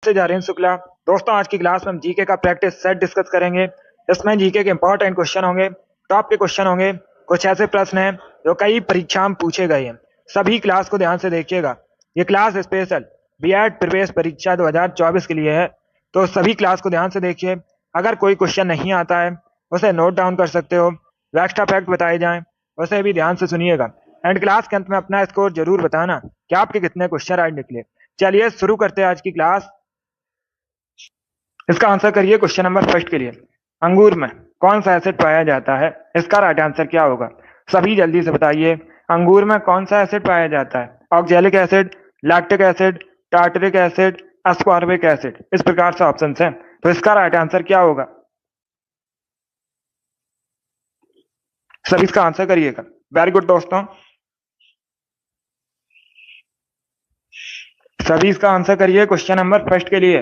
से जारीन शुक्ला। दोस्तों, आज की क्लास में हम जीके का प्रैक्टिस सेट डिस्कस करेंगे। इसमें जीके के इंपॉर्टेंट क्वेश्चन होंगे, टॉप के क्वेश्चन होंगे, कुछ ऐसे प्रश्न हैं जो कई परीक्षा में पूछे गए हैं। सभी क्लास को ध्यान से देखिएगा। ये क्लास स्पेशल बीएड प्रवेश परीक्षा 2024 के लिए है, तो सभी क्लास को ध्यान से देखिए। अगर कोई क्वेश्चन नहीं आता है उसे नोट डाउन कर सकते हो। एक्स्ट्रा फैक्ट बताए जाएं उसे भी ध्यान से सुनिएगा। एंड क्लास के अंत में अपना स्कोर जरूर बताना कि आपके कितने क्वेश्चन राइट निकले। चलिए शुरू करते हैं आज की क्लास। इसका आंसर करिए क्वेश्चन नंबर फर्स्ट के लिए। अंगूर में कौन सा एसिड पाया जाता है? इसका राइट आंसर क्या होगा? सभी जल्दी से बताइए। अंगूर में कौन सा एसिड पाया जाता है? Oxalic acid, lactic acid, tartaric acid, ascorbic acid. इस प्रकार से ऑप्शन है, तो इसका राइट आंसर क्या होगा? सभी इसका आंसर करिएगा। वेरी गुड दोस्तों, सभी इसका आंसर करिए क्वेश्चन नंबर फर्स्ट के लिए।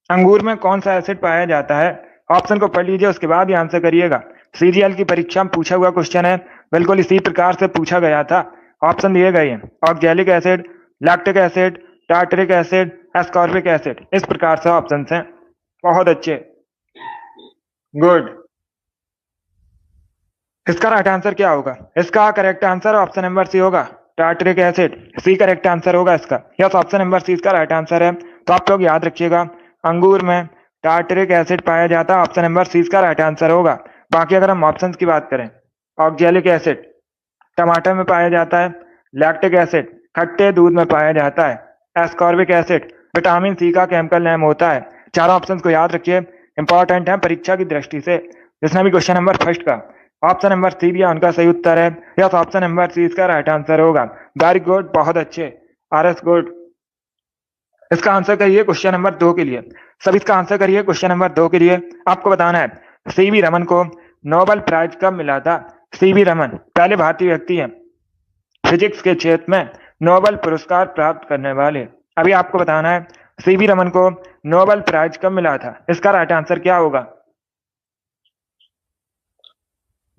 अंगूर में कौन सा एसिड पाया जाता है? ऑप्शन को पढ़ लीजिए, उसके बाद ही आंसर करिएगा। सीजीएल की परीक्षा में पूछा हुआ क्वेश्चन है, बिल्कुल इसी प्रकार से पूछा गया था। ऑप्शन दिए गए हैं oxalic acid, lactic acid, tartaric acid, ascorbic acid. इस प्रकार से ऑप्शन हैं। बहुत अच्छे, गुड। इसका राइट आंसर क्या होगा? इसका correct answer option number C होगा, tartaric acid. C correct answer होगा इसका। यस, ऑप्शन नंबर सी इसका राइट आंसर है। तो आप लोग याद रखिएगा, अंगूर में टार्टरिक एसिड पाया जाता है। ऑप्शन नंबर सी इसका राइट आंसर होगा। बाकी अगर हम ऑप्शंस की बात करें, ऑक्जेलिक एसिड टमाटर में पाया जाता है, लैक्टिक एसिड खट्टे दूध में पाया जाता है, एस्कॉर्बिक एसिड विटामिन सी का केमिकल नेम होता है। चारों ऑप्शंस को याद रखिए, इंपॉर्टेंट है परीक्षा की दृष्टि से। जिसने भी क्वेश्चन नंबर फर्स्ट का ऑप्शन नंबर सी दिया उनका सही उत्तर है। यस, ऑप्शन नंबर सी इसका राइट आंसर होगा। वेरी गुड, बहुत अच्छे, आर एस गुड। इसका आंसर करिए क्वेश्चन नंबर 2 के लिए। सब इसका आंसर करिए क्वेश्चन नंबर 2 के लिए। आपको बताना है सीवी रमन को नोबेल प्राइज कब मिला था? सीवी रमन पहले भारतीय व्यक्ति हैं फिजिक्स के क्षेत्र में नोबेल पुरस्कार प्राप्त करने वाले। अभी आपको बताना है सीवी रमन को नोबेल प्राइज कब मिला था? इसका राइट आंसर क्या होगा?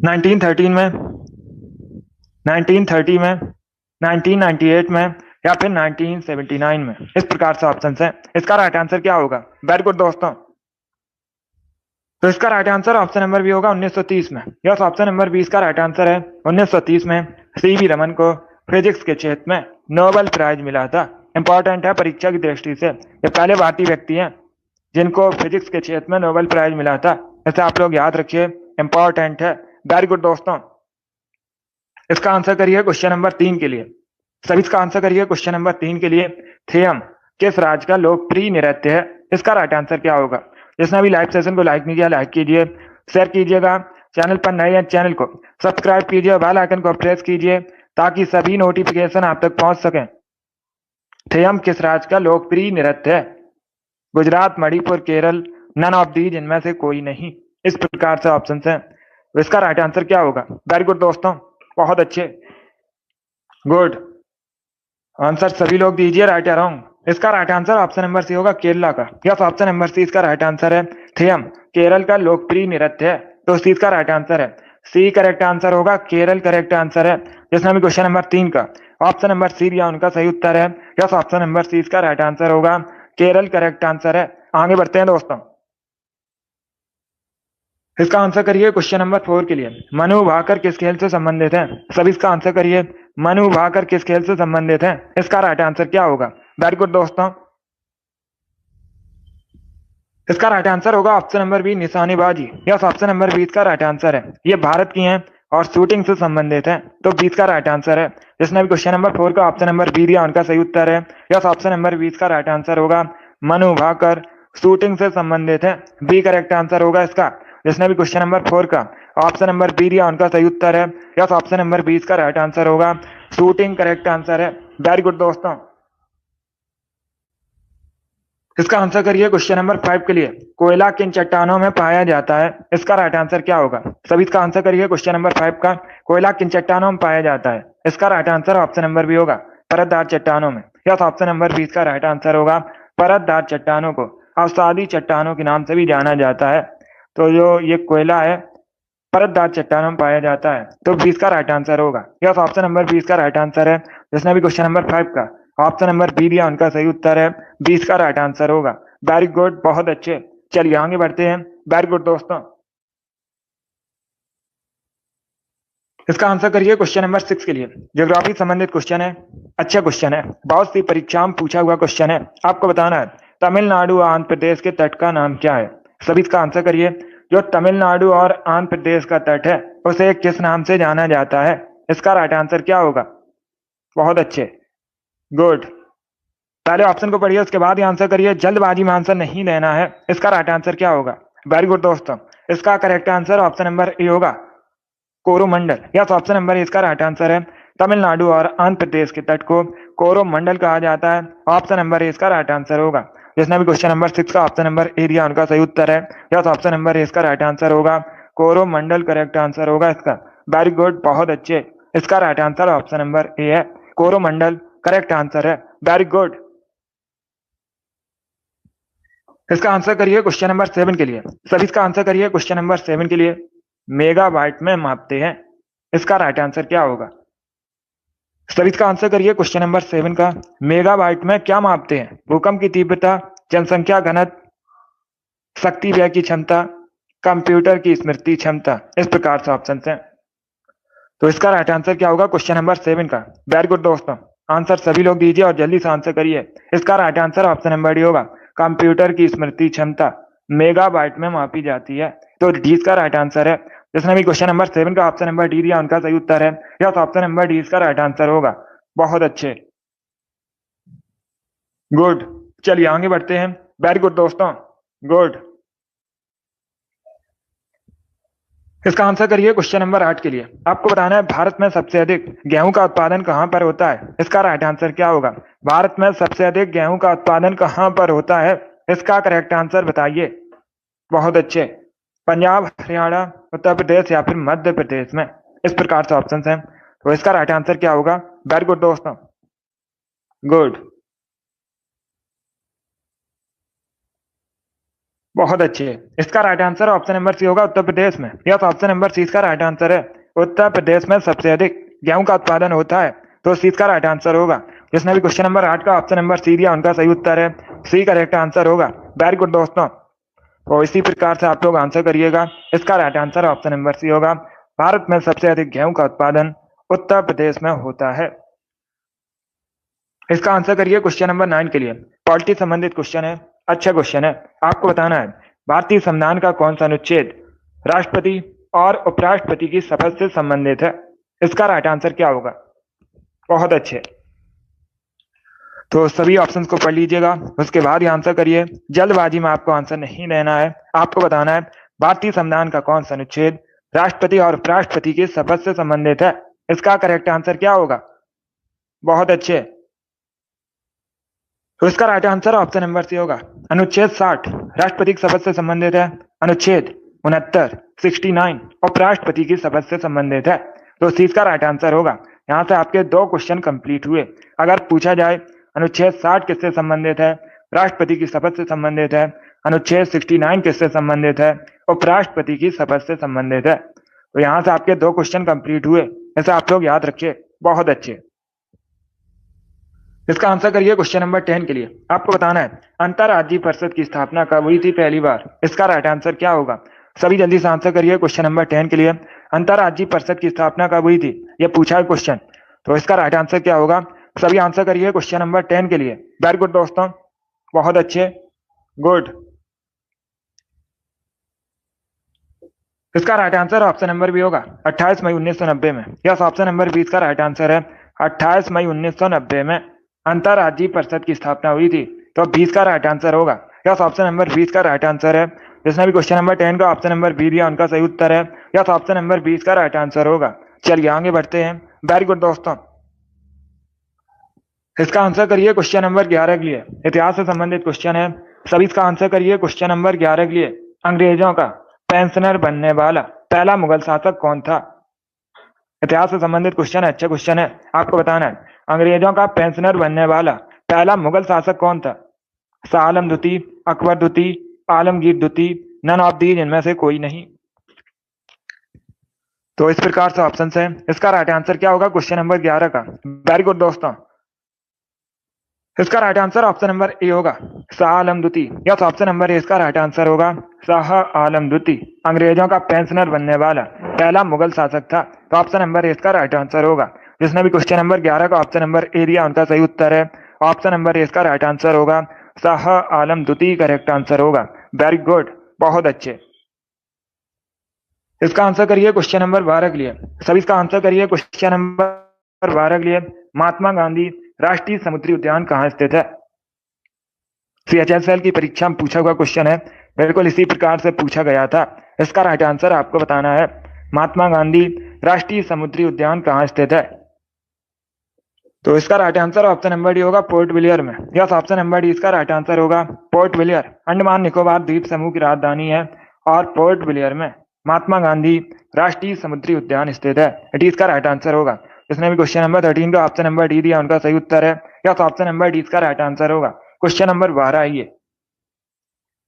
1913 में, 1930 में, 1998 में, या फिर 1979 में। इस प्रकार से ऑप्शन है। इसका राइट आंसर क्या होगा? वेरी गुड दोस्तों, तो इसका right answer option number B होगा 1930 में। यस, ऑप्शन नंबर 20 का राइट आंसर है। 1930 में सीवी रमन को फिजिक्स के क्षेत्र में नोबेल प्राइज मिला था। इंपॉर्टेंट है परीक्षा की दृष्टि से। ये पहले भारतीय व्यक्ति हैं जिनको फिजिक्स के क्षेत्र में नोबेल प्राइज मिला था। इसे आप लोग याद रखिए, इंपॉर्टेंट है। वेरी गुड दोस्तों, इसका आंसर करिए क्वेश्चन नंबर 3 के लिए। सभी इसका आंसर करिए क्वेश्चन नंबर 3 के लिए। थेयम किस राज्य का लोकप्रिय नृत्य है? इसका राइट आंसर क्या होगा? जिसने भी लाइव सेशन को लाइक नहीं किया, लाइक कीजिए, शेयर कीजिएगा। चैनल पर नए हैं, चैनल को सब्सक्राइब कीजिए, बेल आइकन को प्रेस कीजिए ताकि सभी नोटिफिकेशन आप तक पहुंच सकें। थेयम किस राज्य का लोकप्रिय नृत्य है? Gujarat, Manipur, Kerala, none of these, इनमें से कोई नहीं। इस प्रकार से ऑप्शन है। इसका राइट आंसर क्या होगा? वेरी गुड दोस्तों, बहुत अच्छे, गुड। आंसर सभी लोग दीजिए, राइट या रॉन्ग। इसका right answer option number C होगा, केरला का। यस, ऑप्शन नंबर सी इसका राइट आंसर है। थेयम केरल का लोकप्रिय नृत्य है, तो सी इसका राइट आंसर है। सी करेक्ट आंसर होगा, केरल करेक्ट आंसर है। जिसने भी क्वेश्चन नंबर 3 का ऑप्शन नंबर सी दिया उनका सही उत्तर है। यस, ऑप्शन नंबर सी इसका राइट आंसर होगा, केरल करेक्ट आंसर है। आगे बढ़ते हैं दोस्तों, इसका आंसर करिए क्वेश्चन नंबर 4 के लिए। मनु भाकर किस खेल से संबंधित है? सभी इसका आंसर करिए। मनु भाकर किस खेल से संबंधित है? इसका राइट आंसर क्या होगा? वेरी गुड दोस्तों, इसका राइट आंसर होगा ऑप्शन नंबर बी, निशानेबाजी। यस, ऑप्शन नंबर 20 का राइट आंसर है। ये भारत की हैं और शूटिंग से संबंधित है, तो 20 का राइट आंसर है। जिसने भी क्वेश्चन नंबर 4 का ऑप्शन नंबर बी दिया उनका सही उत्तर है। यस, ऑप्शन नंबर 20 का राइट आंसर होगा, मनु भाकर शूटिंग से संबंधित है। बी करेक्ट आंसर होगा इसका। जिसने भी क्वेश्चन नंबर 4 का ऑप्शन नंबर बी दिया उनका सही उत्तर है। यस, ऑप्शन नंबर 20 का राइट आंसर होगा, शूटिंग करेक्ट आंसर है। वेरी गुड दोस्तों, इसका आंसर करिए क्वेश्चन नंबर 5 के लिए। कोयला किन चट्टानों में पाया जाता है? इसका राइट आंसर क्या होगा? सभी इसका आंसर करिए क्वेश्चन नंबर 5 का। कोयला किन चट्टानों में पाया जाता है? इसका right answer option number B होगा, परतदार चट्टानों में। यस, ऑप्शन नंबर 20 का राइट आंसर होगा। परतदार चट्टानों को अवसादी चट्टानों के नाम से भी जाना जाता है। तो जो ये कोयला है परतदार चट्टानों में पाया जाता है, तो 20 का राइट आंसर होगा। यस, ऑप्शन नंबर 20 का राइट आंसर है। जिसने भी क्वेश्चन नंबर 5 का ऑप्शन नंबर बी दिया उनका सही उत्तर है, 20 का राइट आंसर होगा। वेरी गुड, बहुत अच्छे। चलिए आगे बढ़ते हैं। वेरी गुड दोस्तों। इसका आंसर करिए क्वेश्चन नंबर 6 के लिए। ज्योग्राफी संबंधित क्वेश्चन है, अच्छा क्वेश्चन है, बहुत सी परीक्षाओं में पूछा हुआ क्वेश्चन है। आपको बताना है तमिलनाडु और आंध्र प्रदेश के तट का नाम क्या है। सभी इसका आंसर करिए। जो तमिलनाडु और आंध्र प्रदेश का तट है उसे किस नाम से जाना जाता है। इसका राइट आंसर क्या होगा। बहुत अच्छे, गुड। पहले ऑप्शन को पढ़िए उसके बाद ही आंसर करिए, जल्दबाजी में आंसर नहीं देना है। इसका राइट आंसर क्या होगा। वेरी गुड दोस्तों, इसका correct answer option number A होगा, Coromandel. Yes, option number A इसका राइट आंसर है। तमिलनाडु और आंध्र प्रदेश के तट को कोरोमंडल कहा जाता है। ऑप्शन नंबर ए इसका राइट आंसर होगा। जिसने भी क्वेश्चन नंबर 6 का ऑप्शन नंबर ए दिया उनका सही उत्तर है। यस, ऑप्शन नंबर ए इसका राइट आंसर होगा, कोरोमंडल करेक्ट आंसर होगा इसका। वेरी गुड, बहुत अच्छे। इसका right answer option number A है, कोरोमंडल करेक्ट आंसर है। Very good. इसका आंसर करिए क्वेश्चन नंबर 7 के लिए। सभी इसका आंसर करिए क्वेश्चन नंबर 7 के लिए। मेगाबाइट में मापते हैं, इसका राइट आंसर क्या होगा। सभी इसका आंसर करिए क्वेश्चन नंबर 7 का। मेगाबाइट में क्या मापते हैं। भूकंप की तीव्रता, जनसंख्या घनत्व, शक्ति व्यय की क्षमता, कंप्यूटर की स्मृति क्षमता। इस प्रकार से ऑप्शन हैं। तो इसका राइट आंसर क्या होगा क्वेश्चन नंबर 7 का। वेरी गुड दोस्तों, आंसर सभी लोग दीजिए और जल्दी से आंसर करिए। इसका right answer option number D होगा, कंप्यूटर की स्मृति क्षमता मेगाबाइट में मापी जाती है। तो डी इसका राइट आंसर है। जिसने भी क्वेश्चन नंबर 7 का ऑप्शन नंबर डी दिया उनका सही उत्तर है। यस, ऑप्शन नंबर डी इसका राइट आंसर होगा। बहुत अच्छे, गुड। चलिए आगे बढ़ते हैं। वेरी गुड दोस्तों, गुड। इसका आंसर करिए क्वेश्चन नंबर 8 के लिए। आपको बताना है भारत में सबसे अधिक गेहूं का उत्पादन कहां पर होता है। इसका राइट आंसर क्या होगा। भारत में सबसे अधिक गेहूं का उत्पादन कहां पर होता है, इसका करेक्ट आंसर बताइए। बहुत अच्छे। पंजाब, हरियाणा, उत्तर प्रदेश या फिर मध्य प्रदेश में। इस प्रकार से ऑप्शन हैं। तो इसका राइट आंसर क्या होगा। वेरी गुड दोस्तों, गुड, बहुत अच्छे। इसका right answer option number C होगा, उत्तर प्रदेश में। यस, ऑप्शन नंबर सी इसका राइट आंसर है। उत्तर प्रदेश में सबसे अधिक गेहूं का उत्पादन होता है, तो सी इसका राइट आंसर होगा। जिसने भी क्वेश्चन नंबर 8 का ऑप्शन नंबर सी दिया उनका सही उत्तर है, सी करेक्ट आंसर होगा। वेरी गुड दोस्तों। तो इसी प्रकार से आप लोग आंसर करिएगा। इसका right answer option number C होगा, भारत में सबसे अधिक गेहूं का उत्पादन उत्तर प्रदेश में होता है। इसका आंसर करिए क्वेश्चन नंबर 9 के लिए। पॉलिटी संबंधित क्वेश्चन है, अच्छा क्वेश्चन है। आपको बताना है भारतीय संविधान का कौन सा अनुच्छेद राष्ट्रपति और उपराष्ट्रपति की शपथ से संबंधित है। इसका राइट आंसर क्या होगा। बहुत अच्छे। तो सभी ऑप्शंस को पढ़ लीजिएगा, उसके बाद ही आंसर करिए। जल्दबाजी में आपको आंसर नहीं देना है। आपको बताना है भारतीय संविधान का कौन सा अनुच्छेद राष्ट्रपति और उपराष्ट्रपति की शपथ से संबंधित है। इसका करेक्ट आंसर क्या होगा। बहुत अच्छे। तो इसका right answer option number C होगा, अनुच्छेद 60 राष्ट्रपति की शपथ से संबंधित है। अनुच्छेद 69 69 उपराष्ट्रपति की शपथ से संबंधित है। तो सी इसका राइट आंसर होगा। यहाँ से आपके 2 क्वेश्चन कंप्लीट हुए। अगर पूछा जाए अनुच्छेद 60 किससे संबंधित है, राष्ट्रपति की शपथ से संबंधित है। अनुच्छेद 69 किससे संबंधित है, उपराष्ट्रपति की शपथ से संबंधित है। तो यहाँ से आपके 2 क्वेश्चन कंप्लीट हुए। ऐसा आप लोग याद रखिए, बहुत अच्छे। इसका आंसर करिए क्वेश्चन नंबर 10 के लिए। आपको बताना है अंतरराज्यीय परिषद की स्थापना कब हुई थी पहली बार। इसका राइट आंसर क्या होगा। सभी जल्दी से आंसर करिए क्वेश्चन नंबर 10 के लिए। अंतरराज्यीय परिषद की स्थापना कब हुई थी, यह पूछा है क्वेश्चन। तो इसका राइट आंसर क्या होगा। सभी आंसर करिए क्वेश्चन नंबर 10 के लिए। वेरी गुड दोस्तों, बहुत अच्छे, गुड। इसका right answer option number B होगा, 28 मई 1990 में। यस, ऑप्शन नंबर बी इसका राइट आंसर है। 28 मई 1990 में अंतरराज्यीय परिषद की स्थापना हुई थी। तो 20 का राइट आंसर होगा। यस, ऑप्शन नंबर 20 का राइट आंसर है। जिसने भी क्वेश्चन नंबर 10 का ऑप्शन नंबर बी दिया उनका सही उत्तर है। यस, ऑप्शन नंबर 20 का राइट आंसर होगा। चलिए आगे बढ़ते हैं। वेरी गुड दोस्तों। इसका आंसर करिए क्वेश्चन नंबर 11 के लिए। इतिहास से संबंधित क्वेश्चन है। सभी इसका आंसर करिए क्वेश्चन नंबर 11 के लिए। अंग्रेजों का पेंशनर बनने वाला पहला मुगल शासक कौन था। इतिहास से संबंधित क्वेश्चन है, अच्छा क्वेश्चन है। आपको बताना है अंग्रेजों का पेंशनर बनने वाला पहला मुगल शासक कौन था। शाह आलम द्वितीय, अकबर द्वितीय, आलमगीर द्वितीय, नन ऑफ दीज, इनमें से कोई नहीं। तो इस प्रकार से ऑप्शन है। इसका राइट आंसर क्या होगा क्वेश्चन नंबर 11 का। वेरी गुड दोस्तों, इसका right answer option number A होगा, शाह आलम द्वितीय। यस, ऑप्शन नंबर ए इसका राइट आंसर होगा, शाह आलम द्वितीय अंग्रेजों का पेंशनर बनने वाला पहला मुगल शासक था। तो ऑप्शन नंबर ए इसका राइट आंसर होगा। जिसने भी क्वेश्चन नंबर 11 का ऑप्शन नंबर ए दिया उनका सही उत्तर है ऑप्शन नंबर ए इसका राइट आंसर होगा, शाह आलम द्वितीय करेक्ट आंसर होगा। वेरी गुड, बहुत अच्छे। इसका आंसर करिए क्वेश्चन नंबर 12 के लिए। सभी इसका आंसर करिए क्वेश्चन नंबर 12 के लिए। महात्मा गांधी राष्ट्रीय समुद्री उद्यान कहाँ स्थित है? CHSL की परीक्षा में पूछा हुआ क्वेश्चन है, बिल्कुल इसी प्रकार से पूछा गया था। इसका राइट आंसर आपको बताना है, महात्मा गांधी राष्ट्रीय समुद्री उद्यान कहाँ स्थित है? तो इसका right answer option number D होगा, पोर्ट ब्लेयर में। यस, ऑप्शन नंबर डी इसका राइट आंसर होगा, पोर्ट ब्लेयर अंडमान निकोबार द्वीप समूह की राजधानी है और पोर्ट ब्लेयर में महात्मा गांधी राष्ट्रीय समुद्री उद्यान स्थित है। इट इसका राइट आंसर होगा। जिसने भी क्वेश्चन नंबर 13 का ऑप्शन नंबर डी दिया उनका सही उत्तर है। यस, ऑप्शन नंबर डी इसका राइट आंसर होगा। क्वेश्चन नंबर 12 आइए,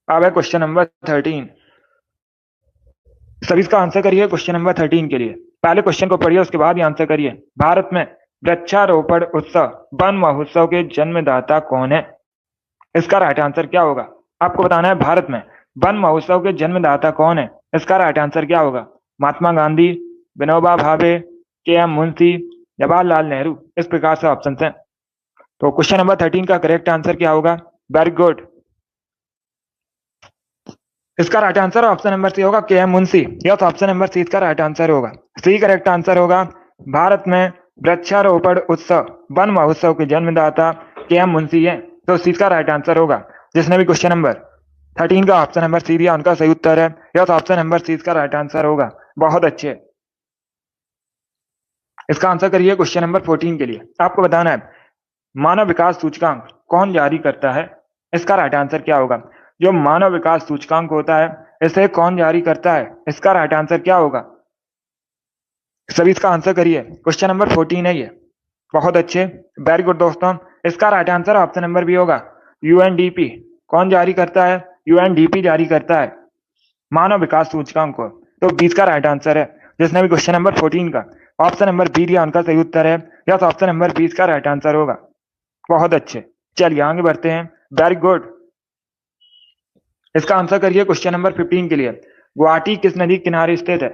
अब है क्वेश्चन नंबर 13। सभी इसका आंसर करिए क्वेश्चन नंबर 13 के लिए। पहले क्वेश्चन को पढ़िए, उसके बाद ही आंसर करिए। भारत में वृक्षारोपण उत्सव वन महोत्सव के जन्मदाता कौन है? इसका राइट आंसर क्या होगा? आपको बताना है, भारत में वन महोत्सव के जन्मदाता कौन है? इसका राइट आंसर क्या होगा? महात्मा गांधी, विनोबा भावे, KM मुंशी, जवाहरलाल नेहरू। इस प्रकार से ऑप्शन है। तो क्वेश्चन नंबर 13 का करेक्ट आंसर क्या होगा? Very good. इसका right answer option number C होगा, KM Munshi. Yes, option number C इसका राइट आंसर होगा। सी करेक्ट आंसर होगा। भारत में वृक्षारोपण उत्सव वन महोत्सव के जन्मदाता KM मुंशी है, तो सी का राइट आंसर होगा। जिसने भी क्वेश्चन नंबर 13 का ऑप्शन नंबर सी दिया उनका सही उत्तर है। यस, ऑप्शन नंबर सी इसका राइट आंसर होगा। बहुत अच्छे। इसका आंसर करिए क्वेश्चन नंबर 14 के लिए। आपको बताना है, मानव विकास सूचकांक कौन जारी करता है? इसका राइट आंसर क्या होगा? जो मानव विकास सूचकांक होता है इसे कौन जारी करता है? इसका राइट आंसर क्या होगा? सभी इसका आंसर करिए। क्वेश्चन नंबर 14 है ये। बहुत अच्छे, वेरी गुड दोस्तों। इसका right answer option number B होगा, UNDP। कौन जारी करता है? UNDP जारी करता है मानव विकास सूचकांक को। तो 20 का राइट आंसर है। जिसने भी क्वेश्चन नंबर 14 का ऑप्शन नंबर बी दिया उनका सही उत्तर है। यस, ऑप्शन नंबर 20 का राइट आंसर होगा। बहुत अच्छे, चलिए आगे बढ़ते हैं। Very good. इसका आंसर करिए क्वेश्चन नंबर 15 के लिए। गुवाहाटी किस नदी के किनारे स्थित है?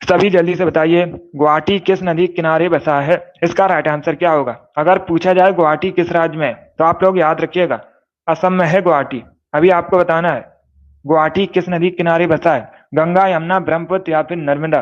सभी जल्दी से बताइए, गुवाहाटी किस नदी के किनारे बसा है? इसका राइट आंसर क्या होगा? अगर पूछा जाए गुवाहाटी किस राज्य में है तो आप लोग याद रखिएगा, असम में है गुवाहाटी। अभी आपको बताना है गुवाहाटी किस नदी के किनारे बसा है, गंगा, यमुना, ब्रह्मपुत्र या फिर नर्मदा।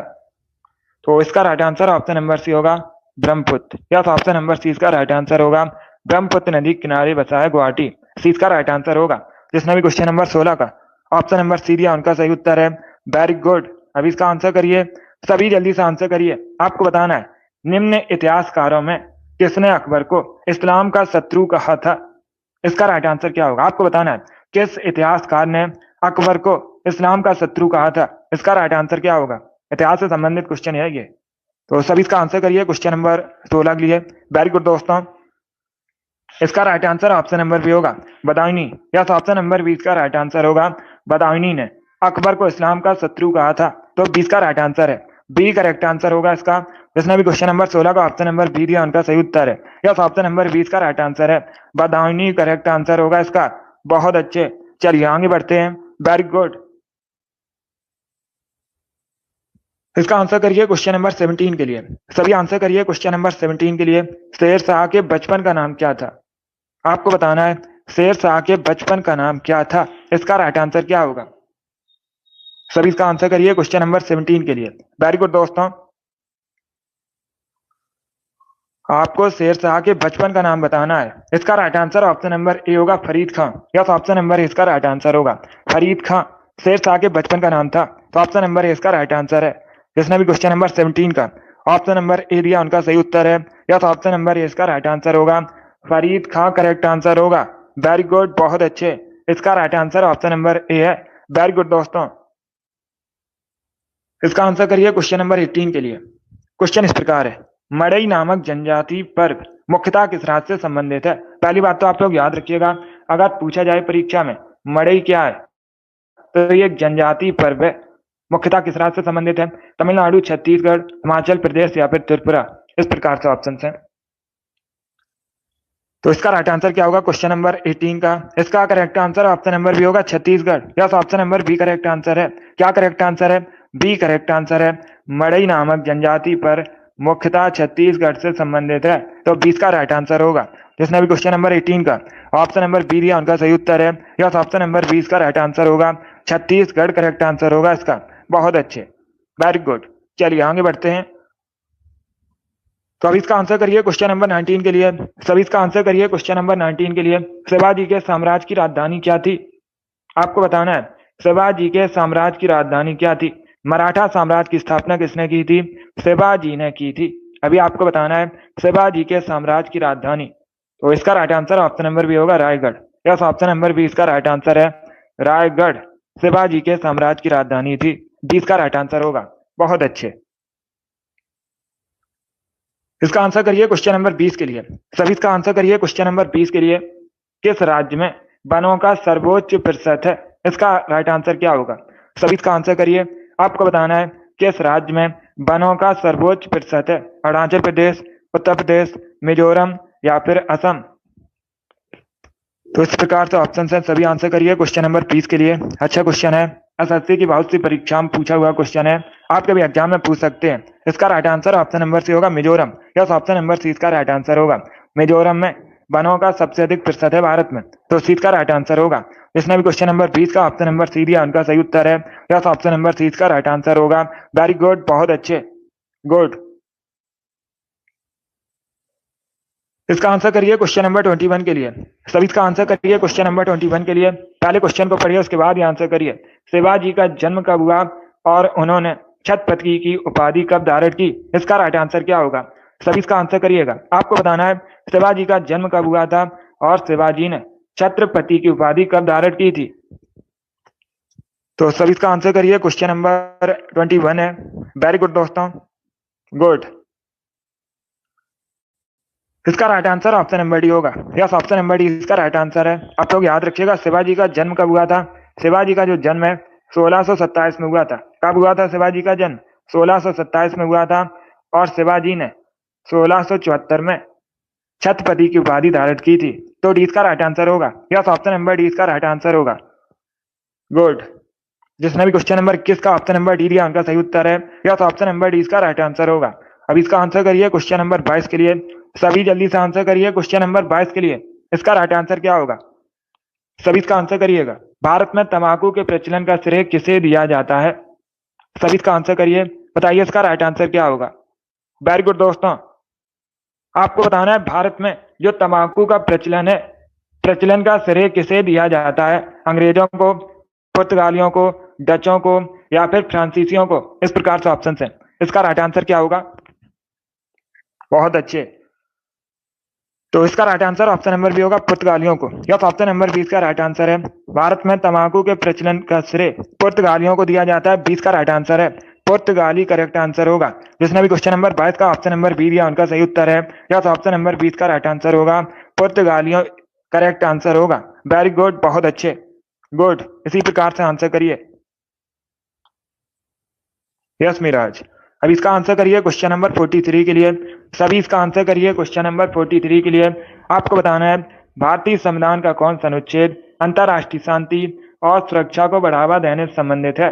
तो इसका right answer option number C होगा, Brahmaputra. Yes, option number C इसका राइट आंसर होगा। ब्रह्मपुत्र नदी के किनारे बसा है गुवाहाटी। सी इसका राइट आंसर होगा। जिसने भी क्वेश्चन नंबर 16 का ऑप्शन नंबर सी दिया उनका सही उत्तर है। Very good. अभी इसका आंसर करिए, सभी जल्दी से आंसर करिए। आपको बताना है, निम्न इतिहासकारों में किसने अकबर को इस्लाम का शत्रु कहा था? इसका राइट आंसर क्या होगा? आपको बताना है, किस इतिहासकार ने अकबर को इस्लाम का शत्रु कहा था? इसका राइट आंसर क्या होगा? इतिहास से संबंधित क्वेश्चन है ये। तो सभी इसका आंसर करिए क्वेश्चन नंबर 16 के लिए। वेरी गुड दोस्तों। इसका right answer option number B होगा, बदायूनी। यस, ऑप्शन नंबर 20 का राइट आंसर होगा, बदायूनी ने अकबर को इस्लाम का शत्रु कहा था। तो 20 का राइट आंसर है, बी करेक्ट आंसर होगा इसका। जिसने भी क्वेश्चन नंबर 16 का ऑप्शन नंबर बी दिया उनका सही उत्तर है। यस, ऑप्शन नंबर 20 का राइट आंसर है, बदायूनी करेक्ट आंसर होगा इसका। बहुत अच्छे, चलिए आगे बढ़ते हैं। Very good. इसका आंसर करिए क्वेश्चन नंबर 17 के लिए। सभी आंसर करिए क्वेश्चन नंबर 17 के लिए। शेर शाह के बचपन का नाम क्या था? आपको बताना है, शेर शाह के बचपन का नाम क्या था? इसका राइट आंसर क्या होगा? सभी इसका आंसर करिए क्वेश्चन नंबर 17 के लिए। वेरी गुड दोस्तों। आपको शेर शाह के बचपन का नाम बताना है। इसका right answer option number A होगा, फरीद खां। यस, ऑप्शन नंबर ए इसका राइट आंसर होगा, फरीद खां शेर शाह के बचपन का नाम था। तो ऑप्शन नंबर ए इसका राइट आंसर है। जिसने भी क्वेश्चन नंबर 17 का ऑप्शन नंबर ए दिया उनका सही उत्तर है। यस, ऑप्शन नंबर ए इसका राइट आंसर होगा, फरीद खां करेक्ट आंसर होगा। वेरी गुड, बहुत अच्छे। इसका right answer option number A है। वेरी गुड दोस्तों। इसका आंसर करिए क्वेश्चन नंबर 18 के लिए। क्वेश्चन इस प्रकार है, मड़ई नामक जनजाति पर्व मुख्यतः किस राज्य से संबंधित है? पहली बात तो आप लोग याद रखिएगा, अगर पूछा जाए परीक्षा में मड़ई क्या है तो ये जनजाति पर्व है, मुख्यतः किस राज्य से संबंधित है? तमिलनाडु, छत्तीसगढ़, हिमाचल प्रदेश या फिर त्रिपुरा। इस प्रकार से ऑप्शन है। तो इसका राइट आंसर क्या होगा क्वेश्चन नंबर 18 का? इसका correct answer option number B होगा Chhattisgarh. Yes, option number B correct answer है। क्या करेक्ट आंसर है? बी करेक्ट आंसर है। मड़ई नामक जनजाति पर मुख्यतः छत्तीसगढ़ से संबंधित है, तो 20 का राइट आंसर होगा। जिसने भी क्वेश्चन नंबर 18 का ऑप्शन नंबर बी दिया उनका सही उत्तर है। यस, ऑप्शन नंबर 20 का राइट आंसर होगा छत्तीसगढ़ करेक्ट आंसर होगा इसका। बहुत अच्छे, वेरी गुड। चलिए आगे बढ़ते हैं। तो अब इसका आंसर करिए क्वेश्चन नंबर 19 के लिए। सभी इसका आंसर करिए क्वेश्चन नंबर 19 के लिए। शिवाजी के साम्राज्य की राजधानी क्या थी? आपको बताना है शिवाजी के साम्राज्य की राजधानी क्या थी। मराठा साम्राज्य की स्थापना किसने की थी? शिवाजी ने की थी। अभी आपको बताना है शिवाजी के साम्राज्य की राजधानी। तो इसका right answer option number B होगा Raigad. Yes, option number B इसका राइट आंसर है। रायगढ़ शिवाजी के साम्राज्य की राजधानी थी। 20 का राइट आंसर होगा। बहुत अच्छे। इसका आंसर करिए क्वेश्चन नंबर 20 के लिए। सभी इसका आंसर करिए क्वेश्चन नंबर 20 के लिए। किस राज्य में वनों का सर्वोच्च प्रतिशत है? इसका राइट आंसर क्या होगा? सभी इसका आंसर करिए। आपको बताना है किस राज्य में वनों का सर्वोच्च प्रतिशत है। अरुणाचल प्रदेश, उत्तर प्रदेश, मिजोरम या फिर असम। तो इस प्रकार से ऑप्शन है, सभी आंसर करिए क्वेश्चन नंबर 20 के लिए। अच्छा क्वेश्चन है, एसएससी की बहुत सी परीक्षा में पूछा हुआ क्वेश्चन है, आपके भी एग्जाम में पूछ सकते हैं। इसका right answer option number C होगा Mizoram. Yes, option number C इसका राइट आंसर होगा। मिजोरम में वनों का सबसे अधिक प्रतिशत है भारत में, तो सी का राइट आंसर होगा। जिसने भी क्वेश्चन नंबर 20 का ऑप्शन नंबर सी दिया उनका सही उत्तर है। यस, ऑप्शन नंबर सी इसका राइट आंसर होगा। वेरी गुड, बहुत अच्छे, गुड। इसका आंसर करिए क्वेश्चन नंबर 21 के लिए। सभी इसका आंसर करिए क्वेश्चन नंबर 21 के लिए। पहले क्वेश्चन को पढ़िए, उसके बाद ही आंसर करिए। शिवाजी का जन्म कब हुआ और उन्होंने छत्रपति की उपाधि कब धारण की? इसका राइट आंसर क्या होगा? सभी इसका आंसर करिएगा। आपको बताना है शिवाजी का जन्म कब हुआ था और शिवाजी ने छत्रपति की उपाधि कब धारण की थी। तो सभी इसका आंसर करिए। क्वेश्चन नंबर 21 है। वेरी गुड दोस्तों, गुड। इसका right answer option number D होगा। यस, ऑप्शन नंबर डी इसका राइट आंसर है। आप लोग याद रखिएगा शिवाजी का जन्म कब हुआ था। शिवाजी का जो जन्म है 1627 में हुआ था। कब हुआ था शिवाजी का जन्म? 1627 में हुआ था। और शिवाजी ने 1674 में छत्रपति की उपाधि धारण की थी, तो डी इसका राइट आंसर होगा। यस, ऑप्शन नंबर डी इसका राइट आंसर होगा। गुड। जिसने भी क्वेश्चन नंबर 21 का ऑप्शन नंबर डी दिया उनका सही उत्तर है। यस, ऑप्शन नंबर डी इसका राइट आंसर होगा। अब इसका आंसर करिए क्वेश्चन नंबर 22 के लिए। सभी जल्दी से आंसर करिए क्वेश्चन नंबर 22 के लिए। इसका राइट आंसर क्या होगा? सभी इसका आंसर करिएगा। भारत में तंबाकू के प्रचलन का श्रेय किसे दिया जाता है? सभी इसका आंसर करिए, बताइए इसका राइट आंसर क्या होगा। वेरी गुड दोस्तों, आपको बताना है भारत में जो तंबाकू का प्रचलन है, प्रचलन का श्रेय किसे दिया जाता है? अंग्रेजों को, पुर्तगालियों को, डचों को या फिर फ्रांसीसियों को? इस प्रकार से ऑप्शन है। इसका राइट आंसर क्या होगा? बहुत अच्छे। तो इसका right answer option number B होगा, पुर्तगालियों को। यस, ऑप्शन नंबर 20 का राइट आंसर है। भारत में तंबाकू के प्रचलन का श्रेय पुर्तगालियों को दिया जाता है। 20 का राइट आंसर है। पुर्तगाली करेक्ट आंसर होगा। जिसने भी क्वेश्चन नंबर 22 का ऑप्शन नंबर बी दिया उनका सही उत्तर है। यस, ऑप्शन नंबर 20 का राइट आंसर होगा। पुर्तगालियों करेक्ट आंसर होगा। वेरी गुड, बहुत अच्छे, गुड। इसी प्रकार से आंसर करिए। यस मिराज। अब इसका आंसर करिए क्वेश्चन नंबर 43 के लिए। सभी इसका आंसर करिए क्वेश्चन नंबर 43 के लिए। आपको बताना है भारतीय संविधान का कौन सा अनुच्छेद अंतर्राष्ट्रीय शांति और सुरक्षा को बढ़ावा देने से संबंधित है?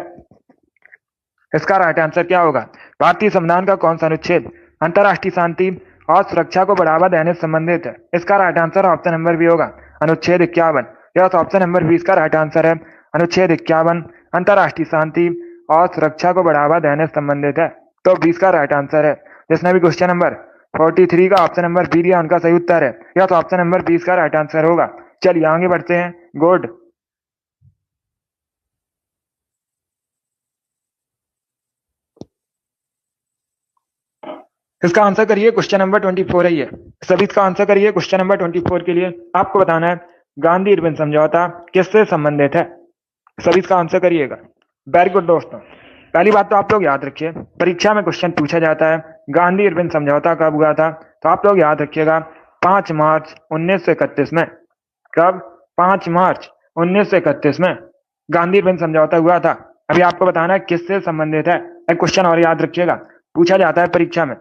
इसका राइट आंसर क्या होगा? भारतीय संविधान का कौन सा अनुच्छेद अंतर्राष्ट्रीय शांति और सुरक्षा को बढ़ावा देने से संबंधित है? इसका right answer option number B होगा, अनुच्छेद 51। यह ऑप्शन नंबर 20 का राइट आंसर है। अनुच्छेद 51 अंतर्राष्ट्रीय शांति और सुरक्षा को बढ़ावा देने से संबंधित है, तो 20 का राइट आंसर है। जिसने भी क्वेश्चन नंबर 43 का ऑप्शन नंबर बी दिया उनका सही उत्तर है। यह तो ऑप्शन नंबर 20 का राइट आंसर होगा। चलिए आगे बढ़ते हैं। गुड। इसका आंसर करिए क्वेश्चन नंबर 24 है ये। सभी इसका आंसर करिए क्वेश्चन नंबर 24 के लिए। आपको बताना है गांधी इरविन समझौता किससे संबंधित है? सभी इसका आंसर करिएगा। वेरी गुड दोस्तों, पहली बात तो आप लोग याद रखिए, परीक्षा में क्वेश्चन पूछा जाता है गांधी इरविन समझौता कब हुआ था, तो आप लोग याद रखिएगा 5 मार्च 1931 में। कब? 5 मार्च 1931 में गांधी इरविन समझौता हुआ था। अभी आपको बताना है किससे संबंधित है। एक क्वेश्चन और याद रखिएगा, पूछा जाता है परीक्षा में।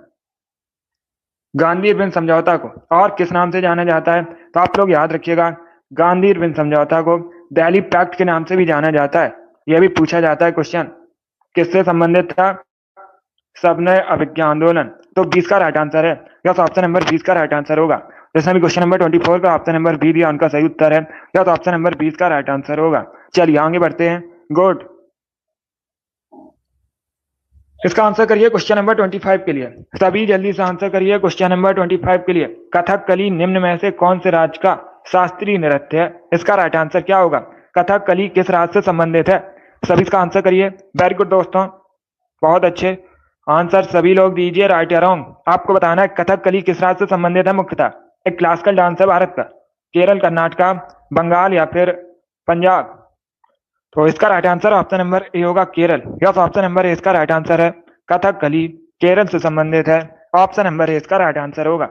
गांधी इरविन समझौता को और किस नाम से जाना जाता है? तो आप लोग याद रखिएगा, गांधी इरविन समझौता को दिल्ली पैक्ट के नाम से भी जाना जाता है। यह भी पूछा जाता है क्वेश्चन, किससे संबंधित था? सबने अभिज्ञा आंदोलन। तो 20 का राइट आंसर है, यस ऑप्शन नंबर 20 का राइट आंसर होगा। जैसे भी क्वेश्चन नंबर 24 का ऑप्शन नंबर बी दिया, उनका सही उत्तर है, यस ऑप्शन नंबर 20 का राइट आंसर होगा। चलिए आगे बढ़ते हैं। गुड, इसका आंसर करिए क्वेश्चन नंबर 25 के लिए। सभी जल्दी से आंसर करिए क्वेश्चन नंबर 25 के लिए। कथकली निम्न में से कौन से राज्य का शास्त्रीय नृत्य है? इसका राइट आंसर क्या होगा? कथकली किस राज्य से संबंधित है? सभी इसका आंसर करिए। वेरी गुड दोस्तों, बहुत अच्छे आंसर सभी लोग दीजिए, राइट या रॉन्ग। आपको बताना है कथकली किस राज्य से संबंधित है। मुख्यतः एक क्लासिकल डांस है भारत का। केरल, कर्नाटका, बंगाल या फिर पंजाब? तो इसका right answer option number A होगा, Kerala. Yes option number A इसका राइट आंसर है। कथकली केरल से संबंधित है, ऑप्शन नंबर ए इसका राइट आंसर होगा।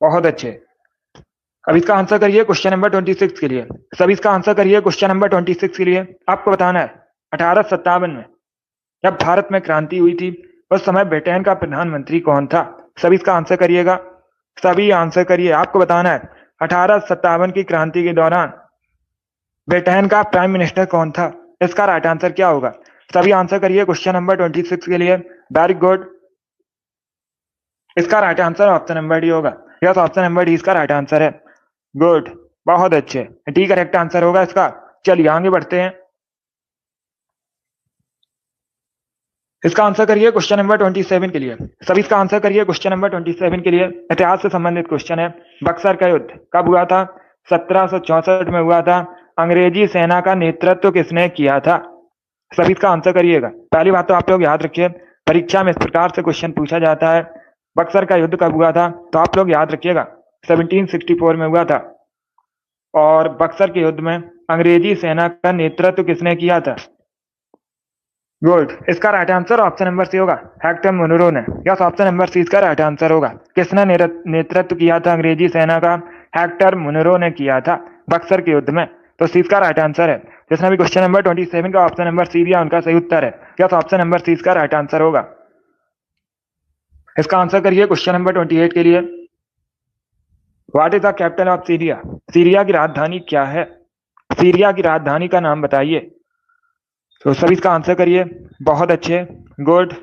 बहुत अच्छे। अब इसका आंसर करिए क्वेश्चन नंबर 26 के लिए। सभी इसका आंसर करिए क्वेश्चन नंबर 26 के लिए। आपको बताना है 1857 में जब भारत में क्रांति हुई थी, उस समय ब्रिटेन का प्रधानमंत्री कौन था? सभी इसका आंसर करिएगा, सभी आंसर करिए। आपको बताना है 1857 की क्रांति के दौरान ब्रिटेन का प्राइम मिनिस्टर कौन था? इसका राइट आंसर क्या होगा? सभी आंसर करिए क्वेश्चन नंबर 26 के लिए। वेरी गुड, इसका right answer option number D होगा। यस ऑप्शन नंबर डी इसका राइट आंसर है। गुड, बहुत अच्छे, डी करेक्ट आंसर होगा इसका। चलिए आगे बढ़ते हैं। इसका आंसर करिए क्वेश्चन नंबर 27 के लिए। सभी इसका आंसर करिए क्वेश्चन नंबर 27 के लिए। इतिहास से संबंधित क्वेश्चन है। बक्सर का युद्ध कब हुआ था? 1764 में हुआ था। अंग्रेजी सेना का नेतृत्व किसने किया था? सभी इसका आंसर करिएगा। पहली बात तो आप लोग याद रखिए, परीक्षा में इस प्रकार से क्वेश्चन पूछा जाता है, बक्सर का युद्ध कब हुआ था? तो आप लोग याद रखिएगा 1764 में हुआ था। और बक्सर के युद्ध में अंग्रेजी सेना का नेतृत्व किसने किया था? गुड, इसका right answer option number C होगा, हेक्टर मुनरो ने। यस ऑप्शन नंबर सी इसका राइट आंसर होगा। किसने नेतृत्व किया था अंग्रेजी सेना का? हेक्टर मुनरो ने किया था बक्सर के युद्ध में। तो सी इसका राइट आंसर है। जिसने भी क्वेश्चन नंबर 27 का ऑप्शन नंबर सी दिया, उनका सही उत्तर है। यस ऑप्शन नंबर सी इसका राइट आंसर होगा। इसका आंसर करिए क्वेश्चन नंबर 28 के लिए। What is the capital of Syria? Syria की राजधानी क्या है? सीरिया की राजधानी का नाम बताइए। तो सभी इसका आंसर करिए। बहुत अच्छे, गुड,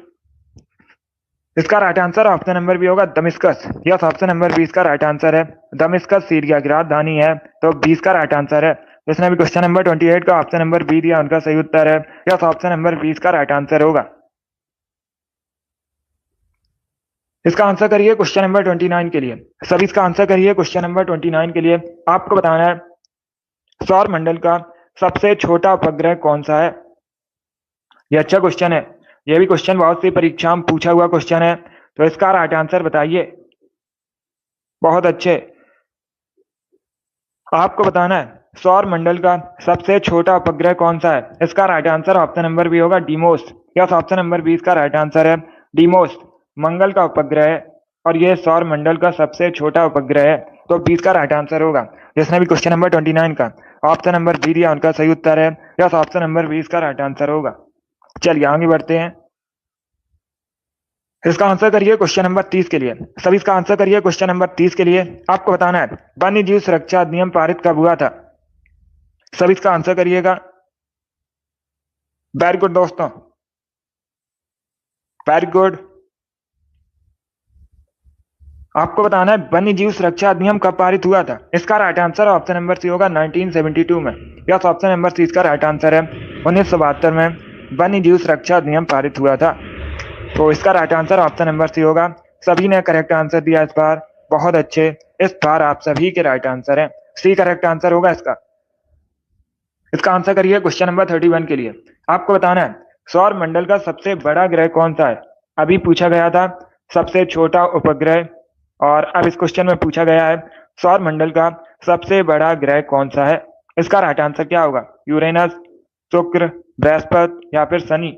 इसका right answer option number B होगा, दमिश्कस। यस ऑप्शन नंबर 20 का राइट आंसर है। दमिश्कस सीरिया की राजधानी है, तो 20 का राइट आंसर है। जिसने भी क्वेश्चन नंबर 28 का ऑप्शन नंबर बी दिया, उनका सही उत्तर है। यस ऑप्शन नंबर 20 का राइट आंसर होगा। इसका आंसर करिए क्वेश्चन नंबर 29 के लिए। सभी इसका आंसर करिए क्वेश्चन नंबर 29 के लिए। आपको बताना है सौर मंडल का सबसे छोटा उपग्रह कौन सा है? ये अच्छा क्वेश्चन है, ये भी क्वेश्चन बहुत सी परीक्षा में पूछा हुआ क्वेश्चन है। तो इसका राइट आंसर बताइए। बहुत अच्छे, आपको बताना है सौर मंडल का सबसे छोटा उपग्रह कौन सा है? इसका right answer option number B होगा, डीमोस। यस ऑप्शन नंबर 20 का राइट आंसर है। डीमोस मंगल का उपग्रह है और यह सौर मंडल का सबसे छोटा उपग्रह है, तो 20 का राइट आंसर होगा। जिसने भी क्वेश्चन नंबर 29 का ऑप्शन नंबर बी दिया, उनका सही उत्तर है। यस ऑप्शन नंबर 20 का राइट आंसर होगा। चलिए आगे बढ़ते हैं। इसका आंसर करिए क्वेश्चन नंबर 30 के लिए। सभी इसका आंसर करिए क्वेश्चन नंबर 30 के लिए। आपको बताना है वन्य जीव सुरक्षा अधिनियम पारित कब हुआ था? सभी इसका आंसर करिएगा। वेरी गुड दोस्तों, वेरी गुड। आपको बताना है वन्य जीव सुरक्षा अधिनियम कब पारित हुआ था? इसका right answer option number C होगा, 1972 में। यस ऑप्शन नंबर सी इसका राइट आंसर है। 1972 में वन्य जीव सुरक्षा अधिनियम पारित हुआ था, तो इसका right answer option number C होगा। सभी ने करेक्ट आंसर दिया इस बार, बहुत अच्छे। इस बार आप सभी के राइट आंसर हैं, सी करेक्ट आंसर होगा इसका। इसका आंसर करिए क्वेश्चन नंबर 31 के लिए। आपको बताना है सौर मंडल का सबसे बड़ा ग्रह कौन सा है? अभी पूछा गया था सबसे छोटा उपग्रह, और अब इस क्वेश्चन में पूछा गया है सौर मंडल का सबसे बड़ा ग्रह कौन सा है? इसका राइट आंसर क्या होगा? यूरेनस, शुक्र, बृहस्पति या फिर शनि?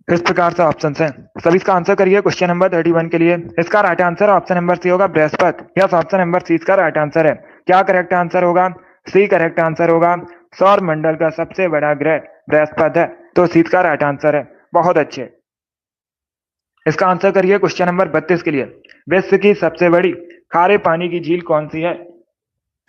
इस प्रकार से ऑप्शन हैं, सभी इसका आंसर करिए क्वेश्चन नंबर 31 के लिए। इसका right answer option number C होगा, Brihaspati. Yes option number C इसका राइट आंसर है। क्या करेक्ट आंसर होगा? सी करेक्ट आंसर होगा। सौर मंडल का सबसे बड़ा ग्रह बृहस्पति है, तो सी का राइट आंसर है। बहुत अच्छे, इसका आंसर करिए क्वेश्चन नंबर 32 के लिए। विश्व की सबसे बड़ी खारे पानी की झील कौन सी है?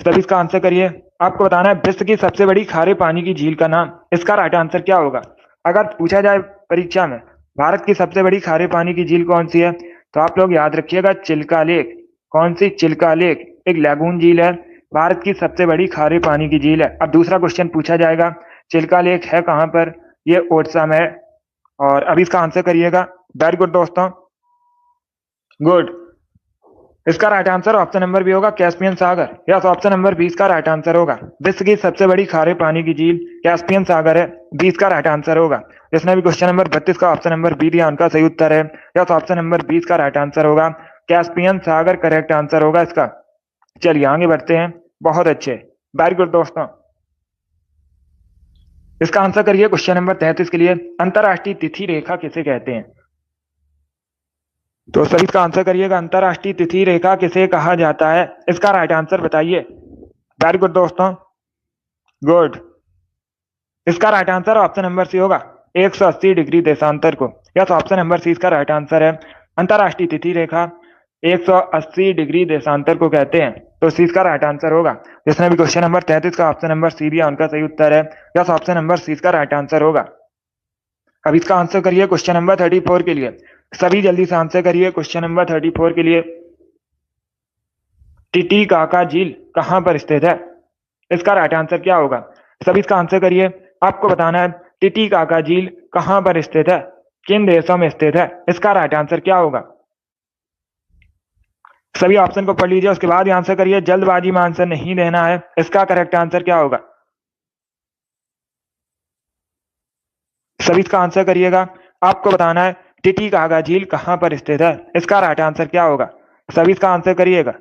सभी इसका आंसर करिए। आपको बताना है विश्व की सबसे बड़ी खारे पानी की झील का नाम। इसका राइट आंसर क्या होगा? अगर पूछा जाए परीक्षा में भारत की सबसे बड़ी खारे पानी की झील कौन सी है, तो आप लोग याद रखिएगा चिल्का लेक। कौन सी? चिल्का लेक एक लैगून झील है, भारत की सबसे बड़ी खारे पानी की झील है। अब दूसरा क्वेश्चन पूछा जाएगा, चिल्का लेक है कहां पर? ये ओडिशा में है। और अभी इसका आंसर करिएगा। वेरी गुड दोस्तों, गुड। इसका right answer option number B होगा कैस्पियन सागर। यस, ऑप्शन नंबर 20 का राइट आंसर होगा। विश्व की सबसे बड़ी खारे पानी की झील कैस्पियन सागर है, 20 का राइट आंसर होगा। जिसने भी क्वेश्चन नंबर 32 का ऑप्शन नंबर बी दिया उनका सही उत्तर है। यस, ऑप्शन नंबर 20 का राइट आंसर होगा कैस्पियन सागर, करेक्ट आंसर होगा इसका। चलिए आगे बढ़ते हैं। बहुत अच्छे, वेरी गुड दोस्तों। इसका आंसर करिए क्वेश्चन नंबर 33 के लिए। अंतरराष्ट्रीय तिथि रेखा किसे कहते हैं? तो सभी इसका आंसर करिएगा। अंतरराष्ट्रीय तिथि रेखा किसे कहा जाता है? इसका राइट आंसर बताइए। वेरी गुड दोस्तों, गुड। इसका right answer option number C होगा 180 डिग्री देशांतर को। यस, ऑप्शन नंबर सी इसका राइट आंसर है। अंतरराष्ट्रीय तिथि रेखा 180 डिग्री देशांतर को कहते हैं, तो सी इसका राइट आंसर होगा। जिसने भी क्वेश्चन नंबर 33 का ऑप्शन नंबर सी दिया उनका सही उत्तर है। यस, ऑप्शन नंबर सी इसका राइट आंसर होगा। अब इसका आंसर करिए क्वेश्चन नंबर 34 के लिए। सभी जल्दी से आंसर करिए क्वेश्चन नंबर 34 के लिए। टिटीकाका झील कहां पर स्थित है? इसका राइट आंसर क्या होगा? सभी इसका आंसर करिए। आपको बताना है टिटीकाका झील कहां पर स्थित है, किन देशों में स्थित है। इसका राइट आंसर क्या होगा? सभी ऑप्शन को पढ़ लीजिए, उसके बाद ही आंसर करिए। जल्दबाजी में आंसर नहीं देना है। इसका करेक्ट आंसर क्या होगा? सभी इसका आंसर करिएगा। आपको बताना है टिटीकाका झील कहां पर स्थित है। इसका राइट आंसर क्या होगा? सभी इसका आंसर करिएगा।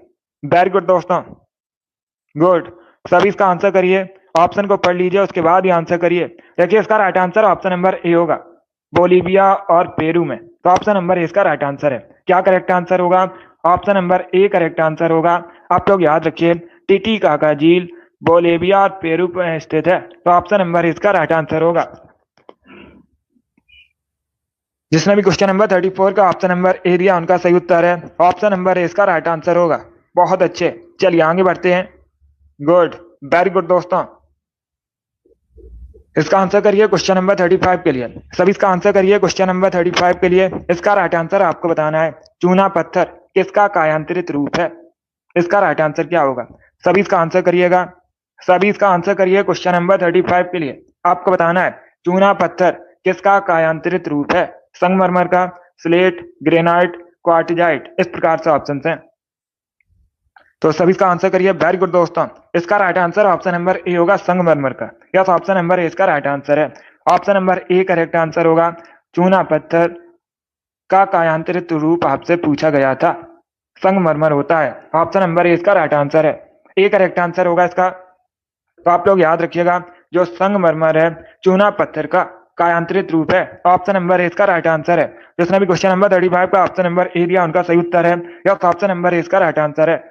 वेरी गुड दोस्तों, गुड। सभी इसका आंसर करिए। ऑप्शन को पढ़ लीजिए, उसके बाद ही आंसर करिए। देखिए इसका right answer option number A होगा, बोलीविया और पेरू में। तो ऑप्शन नंबर ए इसका राइट आंसर है। क्या करेक्ट आंसर होगा? Option number A correct answer होगा। आप लोग याद रखिए टिटीकाका झील बोलीविया और पेरू में स्थित है, तो ऑप्शन नंबर इसका राइट आंसर होगा। जिसने भी क्वेश्चन नंबर 34 का ऑप्शन नंबर ए दिया उनका सही उत्तर है। ऑप्शन नंबर ए इसका राइट आंसर होगा। बहुत अच्छे, चलिए आगे बढ़ते हैं। गुड, वेरी गुड दोस्तों। इसका आंसर करिए क्वेश्चन नंबर 35 के लिए। सभी इसका आंसर करिए क्वेश्चन नंबर 35 के लिए। इसका राइट आंसर आपको बताना है चूना पत्थर किसका कायांतरित रूप है। इसका राइट आंसर क्या होगा? सभी इसका आंसर करिएगा। सभी इसका आंसर करिए क्वेश्चन नंबर 35 के लिए। आपको बताना है चूना पत्थर किसका कायांतरित रूप है। संगमरमर का, स्लेट, ग्रेनाइट, क्वार्टजाइट, इस प्रकार से ऑप्शन हैं। तो सभी इसका आंसर करिए। वेरी गुड दोस्तों। इसका right answer option number A होगा, संगमरमर का। यस, ऑप्शन नंबर ए इसका राइट आंसर है। Option number A correct answer होगा। चूना पत्थर का कायांतरित रूप आपसे पूछा गया था, संगमरमर होता है। ऑप्शन नंबर ए इसका राइट आंसर है। ए करेक्ट आंसर होगा इसका। तो आप लोग याद रखिएगा जो संगमरमर है चूना पत्थर का कायांतरित रूप है। ऑप्शन नंबर ए इसका राइट आंसर है। जिसने भी क्वेश्चन नंबर 35 का ऑप्शन नंबर ए दिया उनका सही उत्तर है। यस, ऑप्शन नंबर ए इसका राइट आंसर है।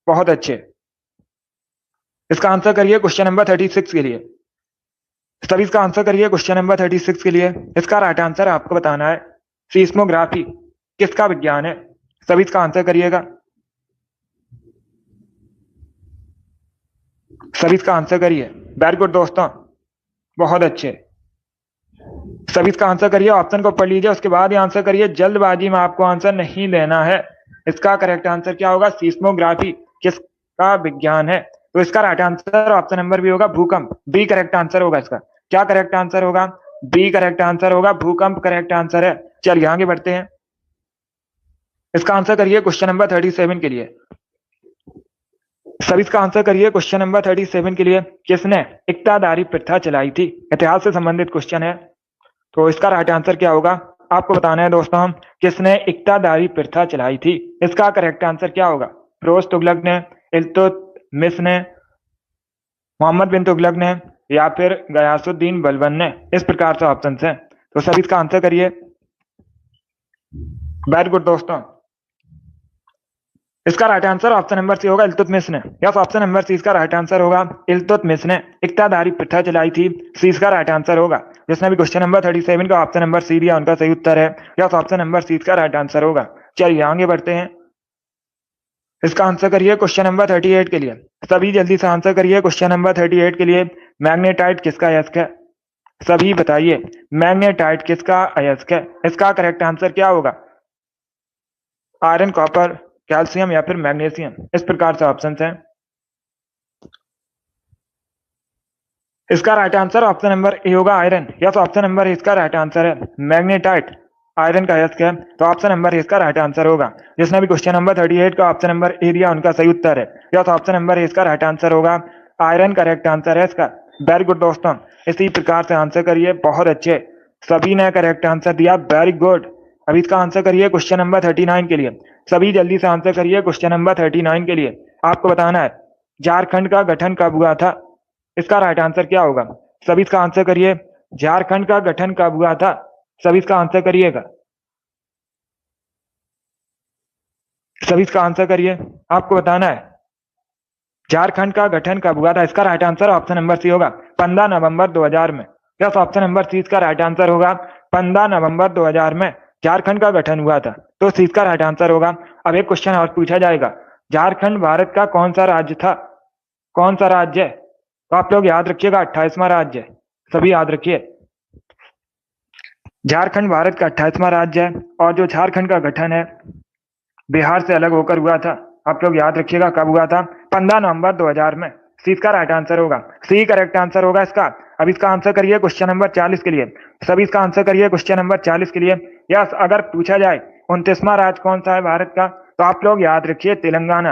बहुत अच्छे। इसका आंसर करिए क्वेश्चन नंबर 36 के लिए। सभी इसका आंसर करिए क्वेश्चन नंबर 36 के लिए। इसका राइट आंसर आपको बताना है सीस्मोग्राफी किसका विज्ञान है। सभी इसका आंसर करिएगा। सभी इसका आंसर करिए। वेरी गुड दोस्तों, बहुत अच्छे। सभी इसका आंसर करिए। ऑप्शन को पढ़ लीजिए, उसके बाद ही आंसर करिए। जल्दबाजी में आपको आंसर नहीं देना है। इसका करेक्ट आंसर क्या होगा? सीस्मोग्राफी किसका विज्ञान है। तो इसका right answer option number B होगा, भूकंप। बी करेक्ट आंसर होगा इसका। क्या करेक्ट आंसर होगा? बी करेक्ट आंसर होगा, भूकंप करेक्ट आंसर है। चलिए आगे बढ़ते हैं। इसका आंसर करिए क्वेश्चन नंबर 37 के लिए। सभी इसका आंसर करिए क्वेश्चन नंबर 37 के लिए। किसने इक्तादारी प्रथा चलाई थी? इतिहास से संबंधित क्वेश्चन है, तो इसका राइट आंसर क्या होगा आपको बताना है दोस्तों। हम किसने इक्तादारी प्रथा चलाई थी? इसका करेक्ट आंसर क्या होगा? फिरोज तुगलक ने, इल्तुतमिश ने, मोहम्मद बिन तुगलक ने, या फिर गयासुद्दीन बलबन ने। इस प्रकार से ऑप्शन हैं, तो सभी इसका आंसर करिए। वेरी गुड दोस्तों। इसका right answer option number C होगा, इल्तुतमिश ने। यस, ऑप्शन नंबर सी इसका राइट आंसर होगा। इल्तुतमिश ने इक्तादारी प्रथा चलाई थी, सी इसका राइट आंसर होगा। जिसने भी क्वेश्चन नंबर 37 का ऑप्शन नंबर सी दिया उनका सही उत्तर है। यस, ऑप्शन नंबर सी इसका राइट आंसर होगा। चलिए आगे बढ़ते हैं। इसका आंसर करिए क्वेश्चन नंबर 38 के लिए। सभी जल्दी से आंसर करिए क्वेश्चन नंबर 38 के लिए। मैग्नेटाइट किसका अयस्क है? सभी बताइए, मैग्नेटाइट किसका अयस्क है? इसका करेक्ट आंसर क्या होगा? आयरन, कॉपर, कैल्शियम या फिर मैग्नीशियम? इस प्रकार से ऑप्शन है। इसका right answer option number A होगा, आयरन। यस, ऑप्शन नंबर इसका राइट आंसर है। मैग्नेटाइट आयरन का अयस्क है, तो ऑप्शन नंबर इसका राइट आंसर होगा। जिसने भी क्वेश्चन नंबर 38 का ऑप्शन नंबर ए दिया उनका सही उत्तर है। यस, ऑप्शन नंबर इसका राइट आंसर होगा, आयरन करेक्ट आंसर है इसका। वेरी गुड दोस्तों, इसी प्रकार से आंसर करिए। बहुत अच्छे, सभी ने करेक्ट आंसर दिया, वेरी गुड। अभी इसका आंसर करिए क्वेश्चन नंबर 39 के लिए। सभी जल्दी से आंसर करिए क्वेश्चन नंबर 39 के लिए। आपको बताना है झारखंड का गठन कब हुआ था? इसका राइट आंसर क्या होगा? सभी इसका आंसर करिए। झारखंड का गठन कब हुआ था? सभी इसका आंसर करिएगा। सभी इसका आंसर करिए, आपको बताना है झारखंड का गठन कब हुआ था। इसका right answer option number C होगा, 15 नवंबर 2000 में। यस, ऑप्शन नंबर सी इसका राइट आंसर होगा, 15 नवंबर 2000 में झारखंड का गठन हुआ था, तो सी इसका राइट आंसर होगा। अब एक क्वेश्चन और पूछा जाएगा, झारखंड भारत का कौन सा राज्य था? कौन सा राज्य है? तो आप लोग याद रखिएगा, 28वां राज्य है। सभी याद रखिए, झारखंड भारत का 28वां राज्य है। और जो झारखंड का गठन है बिहार से अलग होकर हुआ था। आप लोग याद रखिएगा कब हुआ था, 15 नवंबर 2000 में। सी इसका राइट आंसर होगा, सी करेक्ट आंसर होगा इसका। अब इसका आंसर करिए क्वेश्चन नंबर 40 के लिए। सभी इसका आंसर करिए क्वेश्चन नंबर 40 के लिए। यस, अगर पूछा जाए 29वां राज्य कौन सा है भारत का, तो आप लोग याद रखिए तेलंगाना।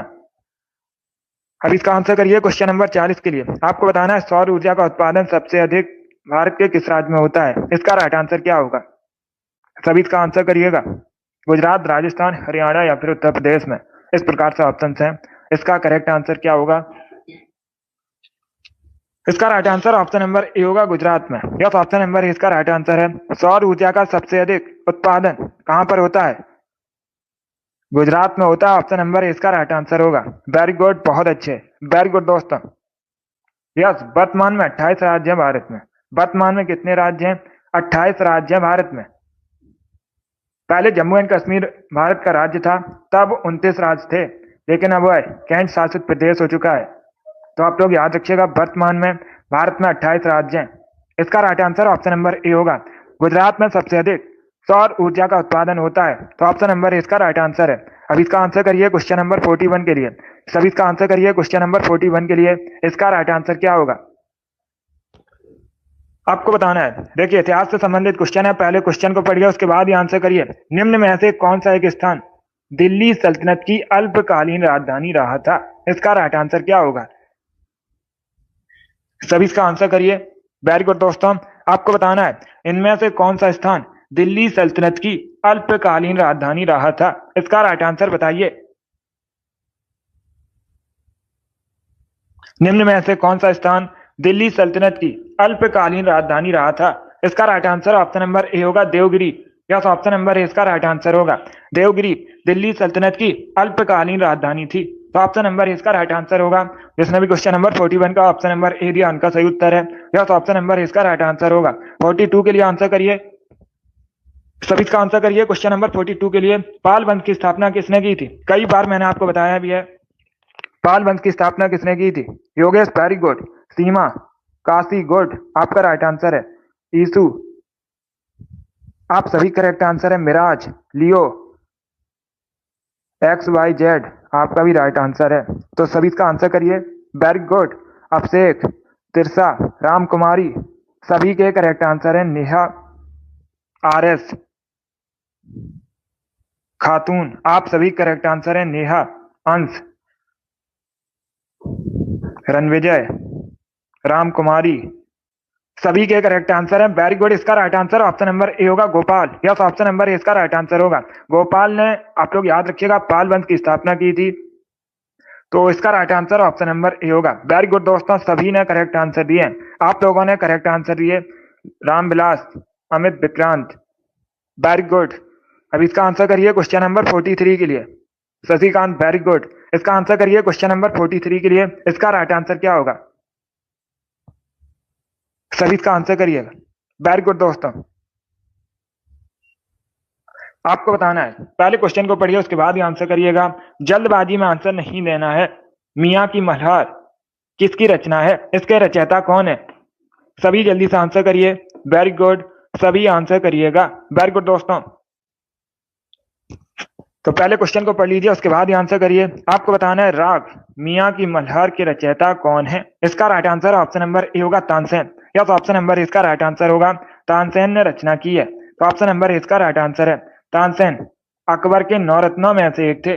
अब इसका आंसर करिए क्वेश्चन नंबर 40 के लिए। आपको बताना है सौर ऊर्जा का उत्पादन सबसे अधिक भारत के किस राज्य में होता है? इसका राइट आंसर क्या होगा? सभी इसका आंसर करिएगा। गुजरात, राजस्थान, हरियाणा या फिर उत्तर प्रदेश में? इस प्रकार से ऑप्शन हैं। इसका करेक्ट आंसर क्या होगा? इसका right answer option number A होगा, गुजरात में। यस, ऑप्शन नंबर इसका राइट आंसर है। सौर ऊर्जा का सबसे अधिक उत्पादन कहां पर होता है? गुजरात में होता है। ऑप्शन नंबर इसका राइट आंसर होगा। वेरी गुड, बहुत अच्छे, वेरी गुड दोस्तों। यस, वर्तमान में 28 राज्य है भारत में। वर्तमान में कितने राज्य हैं? 28 राज्य है भारत में। पहले जम्मू एंड कश्मीर भारत का राज्य था, तब 29 राज्य थे, लेकिन अब वह केंद्र शासित प्रदेश हो चुका है। तो आप लोग याद रखिएगा, वर्तमान में भारत में 28 राज्य हैं। इसका right answer option number A होगा, गुजरात में सबसे अधिक सौर ऊर्जा का उत्पादन होता है, तो ऑप्शन नंबर इसका राइट आंसर है। अब इसका आंसर करिए क्वेश्चन नंबर 41 के लिए। सभी इसका आंसर करिए क्वेश्चन नंबर 41 के लिए। इसका राइट आंसर क्या होगा? आपको बताना है, देखिए इतिहास से संबंधित क्वेश्चन है। पहले क्वेश्चन को पढ़िए, उसके बाद ही आंसर करिए। निम्न में से कौन सा एक स्थान दिल्ली सल्तनत की अल्पकालीन राजधानी रहा था? इसका राइट आंसर क्या होगा? सभी इसका आंसर करिए। वेरी गुड दोस्तों, आपको बताना है इनमें से कौन सा स्थान दिल्ली सल्तनत की अल्पकालीन राजधानी रहा था? इसका राइट आंसर बताइए। निम्न में से कौन सा स्थान दिल्ली सल्तनत की अल्पकालीन राजधानी रहा था? इसका right answer option number A होगा, Devagiri. Yes, option number A इसका राइट आंसर होगा, देवगिरी दिल्ली सल्तनत की अल्पकालीन राजधानी थी, तो ऑप्शन नंबर इसका राइट आंसर होगा। जिसने भी क्वेश्चन नंबर 41 का ऑप्शन नंबर ए दिया उनका सही उत्तर है। यस, ऑप्शन नंबर इसका राइट आंसर होगा। 42 के लिए आंसर करिए। सभी इसका आंसर करिए क्वेश्चन नंबर 42 के लिए। पाल वंश की स्थापना किसने की थी? कई बार मैंने आपको बताया भी है, पाल वंश की स्थापना किसने की थी? Yogesh, very good. Seema, Kashi, good, आपका राइट आंसर है। ईसु, आप सभी करेक्ट आंसर है। मिराज, लियो, XYZ, आपका भी राइट आंसर है। तो सभी इसका आंसर करिए। Very good. अभिषेक, तिरसा, राम कुमारी, सभी के करेक्ट आंसर है। नेहा, RS, खातून, आप सभी करेक्ट आंसर है। नेहा, अंश, रणविजय, राम कुमारी, सभी के करेक्ट आंसर है। Very good. इसका right answer option number A होगा, Gopal. Yes, option number A इसका राइट आंसर होगा। गोपाल ने, आप लोग याद रखिएगा, पाल वंश की स्थापना की थी, तो इसका right answer option number A होगा। वेरी गुड दोस्तों, सभी ने करेक्ट आंसर दिए। आप लोगों ने करेक्ट आंसर दिए। Ramvilas, Amit, Vikrant, very good. अब इसका आंसर करिए क्वेश्चन नंबर 43 के लिए। Shashikant, very good. इसका आंसर करिए क्वेश्चन नंबर 43 के लिए। इसका राइट आंसर क्या होगा? सभी इसका आंसर करिएगा। वेरी गुड दोस्तों। आपको बताना है, पहले क्वेश्चन को पढ़िए उसके बाद ही आंसर करिएगा। जल्दबाजी में आंसर नहीं देना है। मियाँ की मल्हार किसकी रचना है, इसके रचयिता कौन है? सभी जल्दी से आंसर करिए। वेरी गुड, सभी आंसर करिएगा। वेरी गुड दोस्तों। तो पहले क्वेश्चन को पढ़ लीजिए उसके बाद ही आंसर करिए। आपको बताना है राग मियाँ की मल्हार के रचयिता कौन है। इसका right answer option number A होगा तानसेन। या तो ऑप्शन नंबर इसका राइट आंसर होगा तानसेन ने रचना की है। तो ऑप्शन नंबर इसका राइट आंसर है तानसेन। अकबर के 9 रत्नों में से एक थे,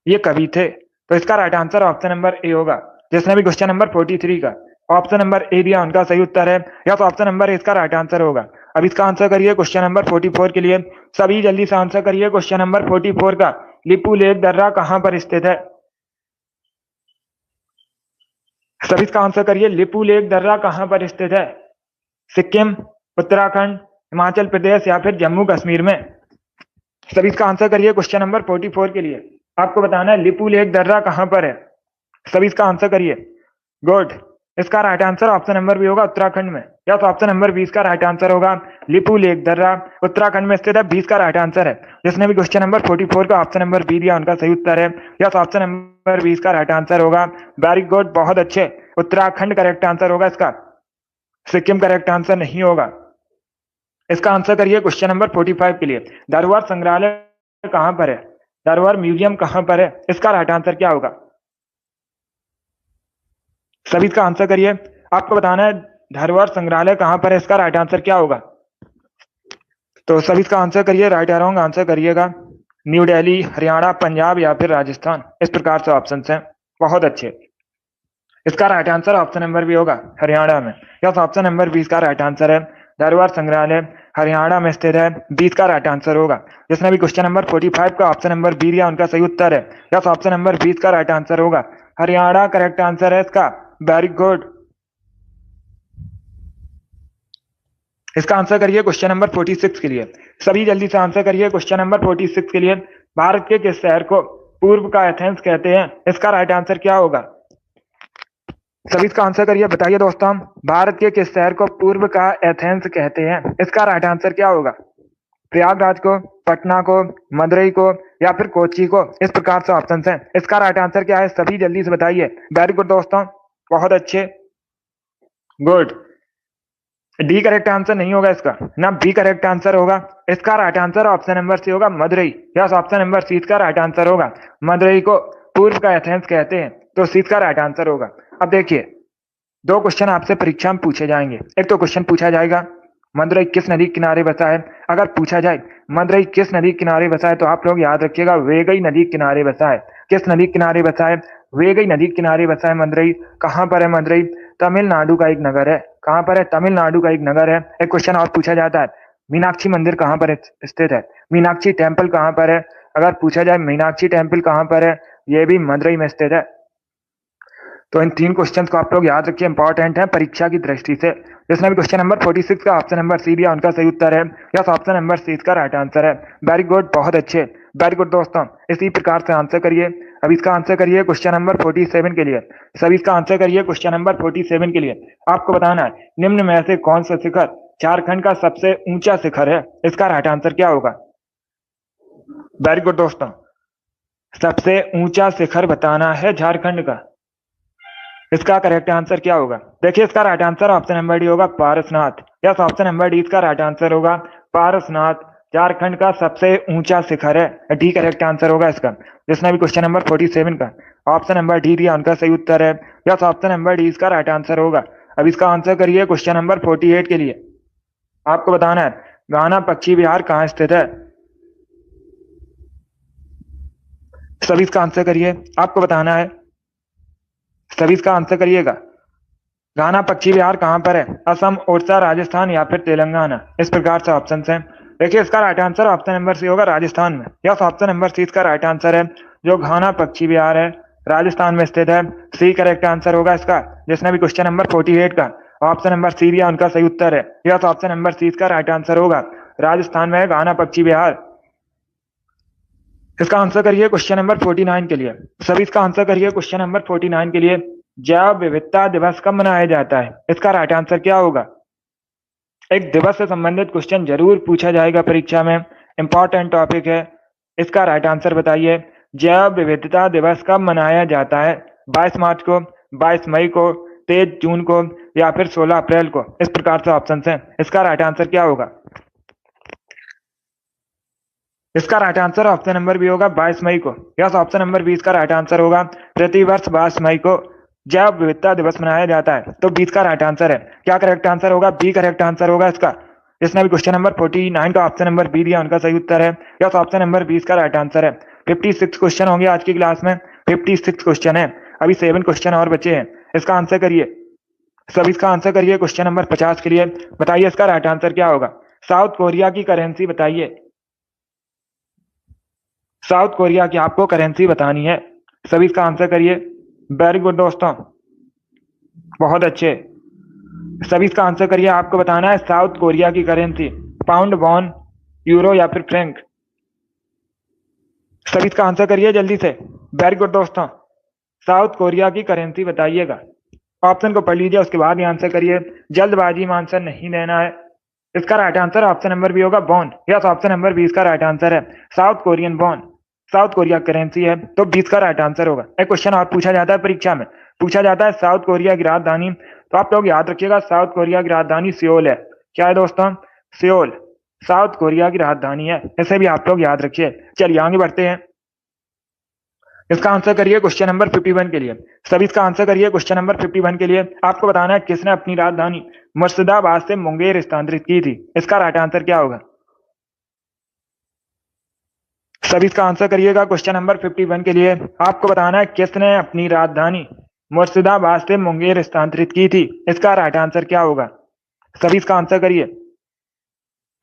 ये कवि थे। तो इसका right answer option number A होगा। जिसने भी क्वेश्चन नंबर 43 का ऑप्शन नंबर ए दिया उनका सही उत्तर है। या तो ऑप्शन नंबर इसका राइट आंसर होगा। अब इसका आंसर करिए क्वेश्चन नंबर 44 के लिए। सभी जल्दी से आंसर करिए क्वेश्चन नंबर 44 का। लिपू लेक दर्रा कहां पर स्थित है? सभी इसका आंसर करिए। लिपू लेक दर्रा कहां पर स्थित है? सिक्किम, उत्तराखंड, हिमाचल प्रदेश या फिर जम्मू कश्मीर में? सभी इसका आंसर करिए क्वेश्चन नंबर 44 के लिए। आपको बताना है लिपू लेक दर्रा कहां पर है। सभी इसका आंसर करिए। गुड, इसका right answer option number B होगा उत्तराखंड में। या तो ऑप्शन नंबर 20 का राइट आंसर होगा लिपू लेक दर्रा उत्तराखंड में स्थित है। 20 का राइट आंसर है। जिसने भी क्वेश्चन नंबर 44 का ऑप्शन नंबर बी दिया उनका सही उत्तर है। या तो ऑप्शन नंबर 20 का राइट आंसर होगा। वेरी गुड, बहुत अच्छे। उत्तराखंड करेक्ट आंसर होगा इसका, सिक्किम करेक्ट आंसर नहीं होगा। इसका आंसर करिए क्वेश्चन नंबर 45 के लिए। धरोहर संग्रहालय कहां पर है? धरोहर म्यूजियम कहां पर है? इसका राइट आंसर क्या होगा? सभी इसका आंसर करिए। आपको बताना है धरोहर संग्रहालय कहां पर है, इसका राइट आंसर क्या होगा? तो सभी इसका आंसर करिए, राइट या रॉन्ग आंसर करिएगा। न्यू दिल्ली, हरियाणा, पंजाब या फिर राजस्थान, इस प्रकार से ऑप्शन हैं। बहुत अच्छे। इसका राइट आंसर ऑप्शन नंबर भी होगा हरियाणा में। या तो ऑप्शन नंबर 20 का राइट आंसर है धरोहर संग्रहालय हरियाणा में स्थित है। 20 का राइट आंसर होगा। जिसने भी क्वेश्चन नंबर 45 का ऑप्शन नंबर बी दिया उनका सही उत्तर है। या तो ऑप्शन नंबर 20 का राइट आंसर होगा हरियाणा करेक्ट आंसर है इसका। Very good. इसका आंसर करिए क्वेश्चन नंबर 46 के लिए। सभी जल्दी से आंसर करिए क्वेश्चन नंबर 46 के लिए। भारत के किस शहर को पूर्व का एथेंस कहते हैं? इसका राइट आंसर क्या होगा? सभी इसका आंसर करिए, बताइए दोस्तों। भारत के किस शहर को पूर्व का एथेंस कहते हैं? इसका राइट आंसर क्या होगा? प्रयागराज को, पटना को, मदुरई को या फिर कोची को, इस प्रकार से ऑप्शन हैं। इसका राइट आंसर क्या है? सभी जल्दी से बताइए। वेरी गुड दोस्तों, बहुत अच्छे। गुड। डी करेक्ट आंसर नहीं होगा इसका, ना बी करेक्ट आंसर होगा। इसका right answer option number C होगा Madurai. Yes, option number C का राइट आंसर होगा। मदुरई को पूर्व का एथेंस कहते हैं, तो सी का राइट आंसर होगा। अब देखिए, दो क्वेश्चन आपसे परीक्षा में पूछे जाएंगे। एक तो क्वेश्चन पूछा जाएगा मदुरई किस नदी के किनारे बसा है। अगर पूछा जाए मदुरई किस नदी के किनारे बसा है, तो आप लोग याद रखिएगा वेगई नदी के किनारे बसा है। किस नदी के किनारे बसा है? वेगई नदी के किनारे बसा है मदुरई। कहां पर है मदुरई? तमिलनाडु का एक नगर है। कहां पर है? तमिलनाडु का एक नगर है। एक क्वेश्चन और पूछा जाता है, मीनाक्षी मंदिर कहां पर स्थित है? मीनाक्षी टेम्पल कहां पर है? अगर पूछा जाए मीनाक्षी टेम्पल कहां पर है, यह भी मदुरई में स्थित है। तो इन 3 क्वेश्चंस को आप लोग याद रखिए, इंपॉर्टेंट है परीक्षा की दृष्टि से। जिसने भी क्वेश्चन नंबर 46 का ऑप्शन नंबर सी दिया उनका सही उत्तर है। यस, ऑप्शन नंबर सी इसका राइट आंसर है। वेरी गुड, बहुत अच्छे। वेरी गुड दोस्तों, इसी प्रकार से आंसर करिए। अब इसका आंसर करिए क्वेश्चन नंबर 47 के लिए। सभी इसका आंसर करिए क्वेश्चन नंबर 47 के लिए। आपको बताना है निम्न में से कौन सा शिखर झारखंड का सबसे ऊंचा शिखर है? इसका राइट आंसर क्या होगा? वेरी गुड दोस्तों, सबसे ऊंचा शिखर बताना है झारखंड का। इसका करेक्ट आंसर क्या होगा? देखिए, इसका right answer option number D होगा Parasnath. Yes, option number D इसका राइट आंसर होगा पारसनाथ। झारखंड का सबसे ऊंचा शिखर है। डी करेक्ट आंसर होगा इसका। जिसने भी क्वेश्चन नंबर 47 का ऑप्शन नंबर डी दिया उनका सही उत्तर है। यस, ऑप्शन नंबर डी इसका राइट आंसर होगा। अब इसका आंसर करिए क्वेश्चन नंबर 48 के लिए। आपको बताना है घाना पक्षी विहार कहाँ स्थित है? सभी इसका आंसर करिए। आपको बताना है, सभी इसका आंसर करिएगा। घाना पक्षी विहार कहां पर है? असम, ओडिशा, राजस्थान या फिर तेलंगाना, इस प्रकार से ऑप्शन हैं। देखिए, इसका right answer option number C होगा राजस्थान में। यस, ऑप्शन नंबर सी इसका राइट आंसर है। जो घाना पक्षी विहार है राजस्थान में स्थित है। सी करेक्ट आंसर होगा इसका। जिसने भी क्वेश्चन नंबर 48 का ऑप्शन नंबर सी दिया उनका सही उत्तर है। यस, ऑप्शन नंबर सी इसका राइट आंसर होगा। राजस्थान में है घाना पक्षी विहार। इसका आंसर करिए क्वेश्चन नंबर 49 के लिए। सभी इसका आंसर करिए क्वेश्चन नंबर 49 के लिए। जैव विविधता दिवस कब मनाया जाता है? इसका राइट आंसर क्या होगा? एक दिवस से संबंधित क्वेश्चन जरूर पूछा जाएगा परीक्षा में, इंपॉर्टेंट टॉपिक है। इसका राइट आंसर बताइए। जैव विविधता दिवस कब मनाया जाता है? 22 मार्च को, 22 मई को, 23 जून को, या फिर 16 अप्रैल को? इस प्रकार से ऑप्शन है। इसका राइट आंसर क्या होगा? इसका right answer option number B होगा 22 मई को। यस, ऑप्शन नंबर 20 का राइट आंसर होगा। प्रतिवर्ष 22 मई को जैव विविधता दिवस मनाया जाता है, तो 20 का राइट आंसर है। क्या करेक्ट आंसर होगा? बी करेक्ट आंसर होगा इसका। जिसने भी क्वेश्चन नंबर 49 का ऑप्शन नंबर बी दिया, उनका सही उत्तर है। यस, ऑप्शन नंबर 20 का राइट आंसर है। 56 क्वेश्चन होंगे आज की क्लास में। 56 क्वेश्चन है, अभी 7 क्वेश्चन और बचे हैं। इसका आंसर करिए, सब इसका आंसर करिए। क्वेश्चन नंबर 50 के लिए बताइए इसका राइट आंसर क्या होगा? साउथ कोरिया की करेंसी बताइए। साउथ कोरिया की आपको करेंसी बतानी है। सभी इसका आंसर करिए। वेरी गुड दोस्तों, बहुत अच्छे। सभी इसका आंसर करिए। आपको बताना है साउथ कोरिया की करेंसी, पाउंड, वॉन, यूरो या फिर फ्रैंक। सभी इसका आंसर करिए जल्दी से। वेरी गुड दोस्तों, साउथ कोरिया की करेंसी बताइएगा। ऑप्शन को पढ़ लीजिए, उसके बाद ही आंसर करिए। जल्दबाजी में आंसर नहीं देना है। इसका right answer option number B होगा, बॉन। यस, ऑप्शन नंबर 20 का राइट आंसर है। South Korean won South Korea currency है, तो 20 का राइट आंसर होगा। एक क्वेश्चन और पूछा जाता है परीक्षा में, पूछा जाता है साउथ कोरिया की राजधानी। तो आप लोग याद रखिएगा, साउथ कोरिया की राजधानी सियोल है। क्या है दोस्तों? सियोल साउथ कोरिया की राजधानी है। इसे भी आप लोग याद रखिए। चलिए आगे बढ़ते हैं। इसका आंसर करिए क्वेश्चन नंबर 51 के लिए। सभी इसका आंसर करिए क्वेश्चन नंबर 51 के लिए। आपको बताना है किसने अपनी राजधानी मुर्शिदाबाद से मुंगेर स्थानांतरित की थी। इसका राइट आंसर क्या होगा? सभी इसका आंसर करिएगा क्वेश्चन नंबर 51 के लिए। आपको बताना है किसने अपनी राजधानी मुर्शिदाबाद से मुंगेर स्थानांतरित की थी। इसका राइट आंसर क्या होगा? सभी इसका आंसर करिए।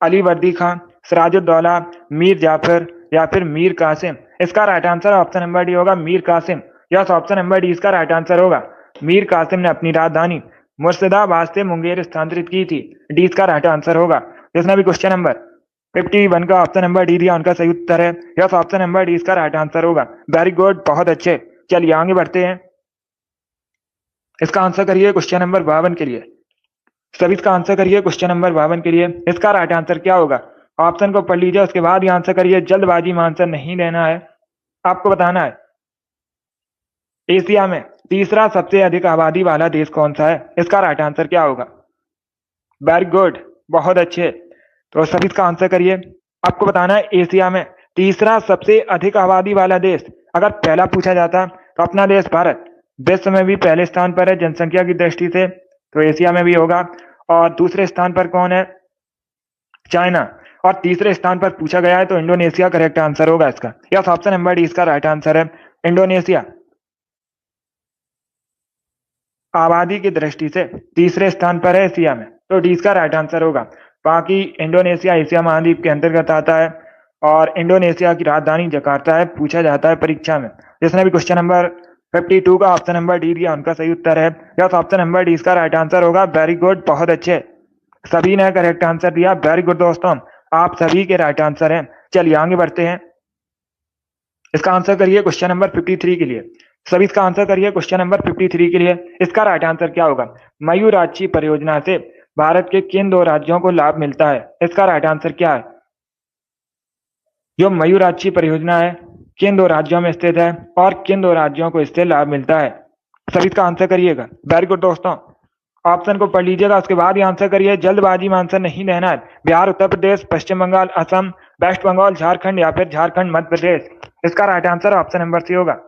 अली वर्दी खान, सिराजुद्दौला, मीर जाफर या फिर मीर कासिम। इसका right answer option number D होगा, Mir Qasim. Yes, option number D इसका राइट आंसर होगा। मीर कासिम ने अपनी राजधानी मुर्शिदाबाद से मुंगेर स्थानांतरित की थी। डी इसका राइट आंसर होगा। जिसने भी क्वेश्चन नंबर 51 का ऑप्शन नंबर डी दिया, उनका सही उत्तर है। यस, ऑप्शन नंबर डी इसका राइट आंसर होगा। वेरी गुड, बहुत अच्छे। चलिए आगे बढ़ते हैं। इसका आंसर करिए क्वेश्चन नंबर 52 के लिए। सभी इसका आंसर करिए क्वेश्चन नंबर 52 के लिए। इसका राइट आंसर क्या होगा? ऑप्शन को पढ़ लीजिए, उसके बाद ही आंसर करिए। जल्दबाजी में आंसर नहीं देना है। आपको बताना है एशिया में तीसरा सबसे अधिक आबादी वाला देश कौन सा है। इसका राइट आंसर क्या होगा? वेरी गुड, बहुत अच्छे। तो सभी इसका आंसर करिए। आपको बताना है एशिया में तीसरा सबसे अधिक आबादी वाला देश। अगर पहला पूछा जाता तो अपना देश भारत विश्व में भी पहले स्थान पर है जनसंख्या की दृष्टि से, तो एशिया में भी होगा। और दूसरे स्थान पर कौन है? चाइना। और तीसरे स्थान पर पूछा गया है तो इंडोनेशिया करेक्ट आंसर होगा इसका। यस, ऑप्शन नंबर डी इसका राइट आंसर है। इंडोनेशिया आबादी की दृष्टि से तीसरे स्थान पर है एशिया में, तो डी इसका राइट आंसर होगा। बाकी इंडोनेशिया एशिया महाद्वीप के अंतर्गत आता है और इंडोनेशिया की राजधानी जकार्ता है, पूछा जाता है परीक्षा में। जिसने भी क्वेश्चन नंबर 52 का ऑप्शन नंबर डी दिया, उनका सही उत्तर है। यस, ऑप्शन नंबर डी इसका राइट आंसर होगा। वेरी गुड, बहुत अच्छे। सभी ने करेक्ट आंसर दिया। वेरी गुड दोस्तों, आप सभी के राइट आंसर हैं। चलिए आगे बढ़ते हैं। इसका आंसर करिए क्वेश्चन नंबर 53 के लिए। सभी इसका आंसर करिए क्वेश्चन नंबर 53 के लिए। इसका राइट आंसर क्या होगा? मयूराक्षी परियोजना से भारत के किन दो राज्यों को लाभ मिलता है। इसका राइट आंसर क्या है? जो मयूराक्षी परियोजना है किन दो राज्यों में स्थित है और किन दो राज्यों को इससे लाभ मिलता है। सभी इसका आंसर करिएगा। वेरी गुड दोस्तों, ऑप्शन को पढ़ लीजिएगा, उसके बाद ही आंसर करिए। जल्दबाजी में आंसर नहीं देना है। बिहार, उत्तर प्रदेश, पश्चिम बंगाल, असम, वेस्ट बंगाल, झारखंड या फिर झारखंड मध्य प्रदेश। इसका right answer option number C होगा,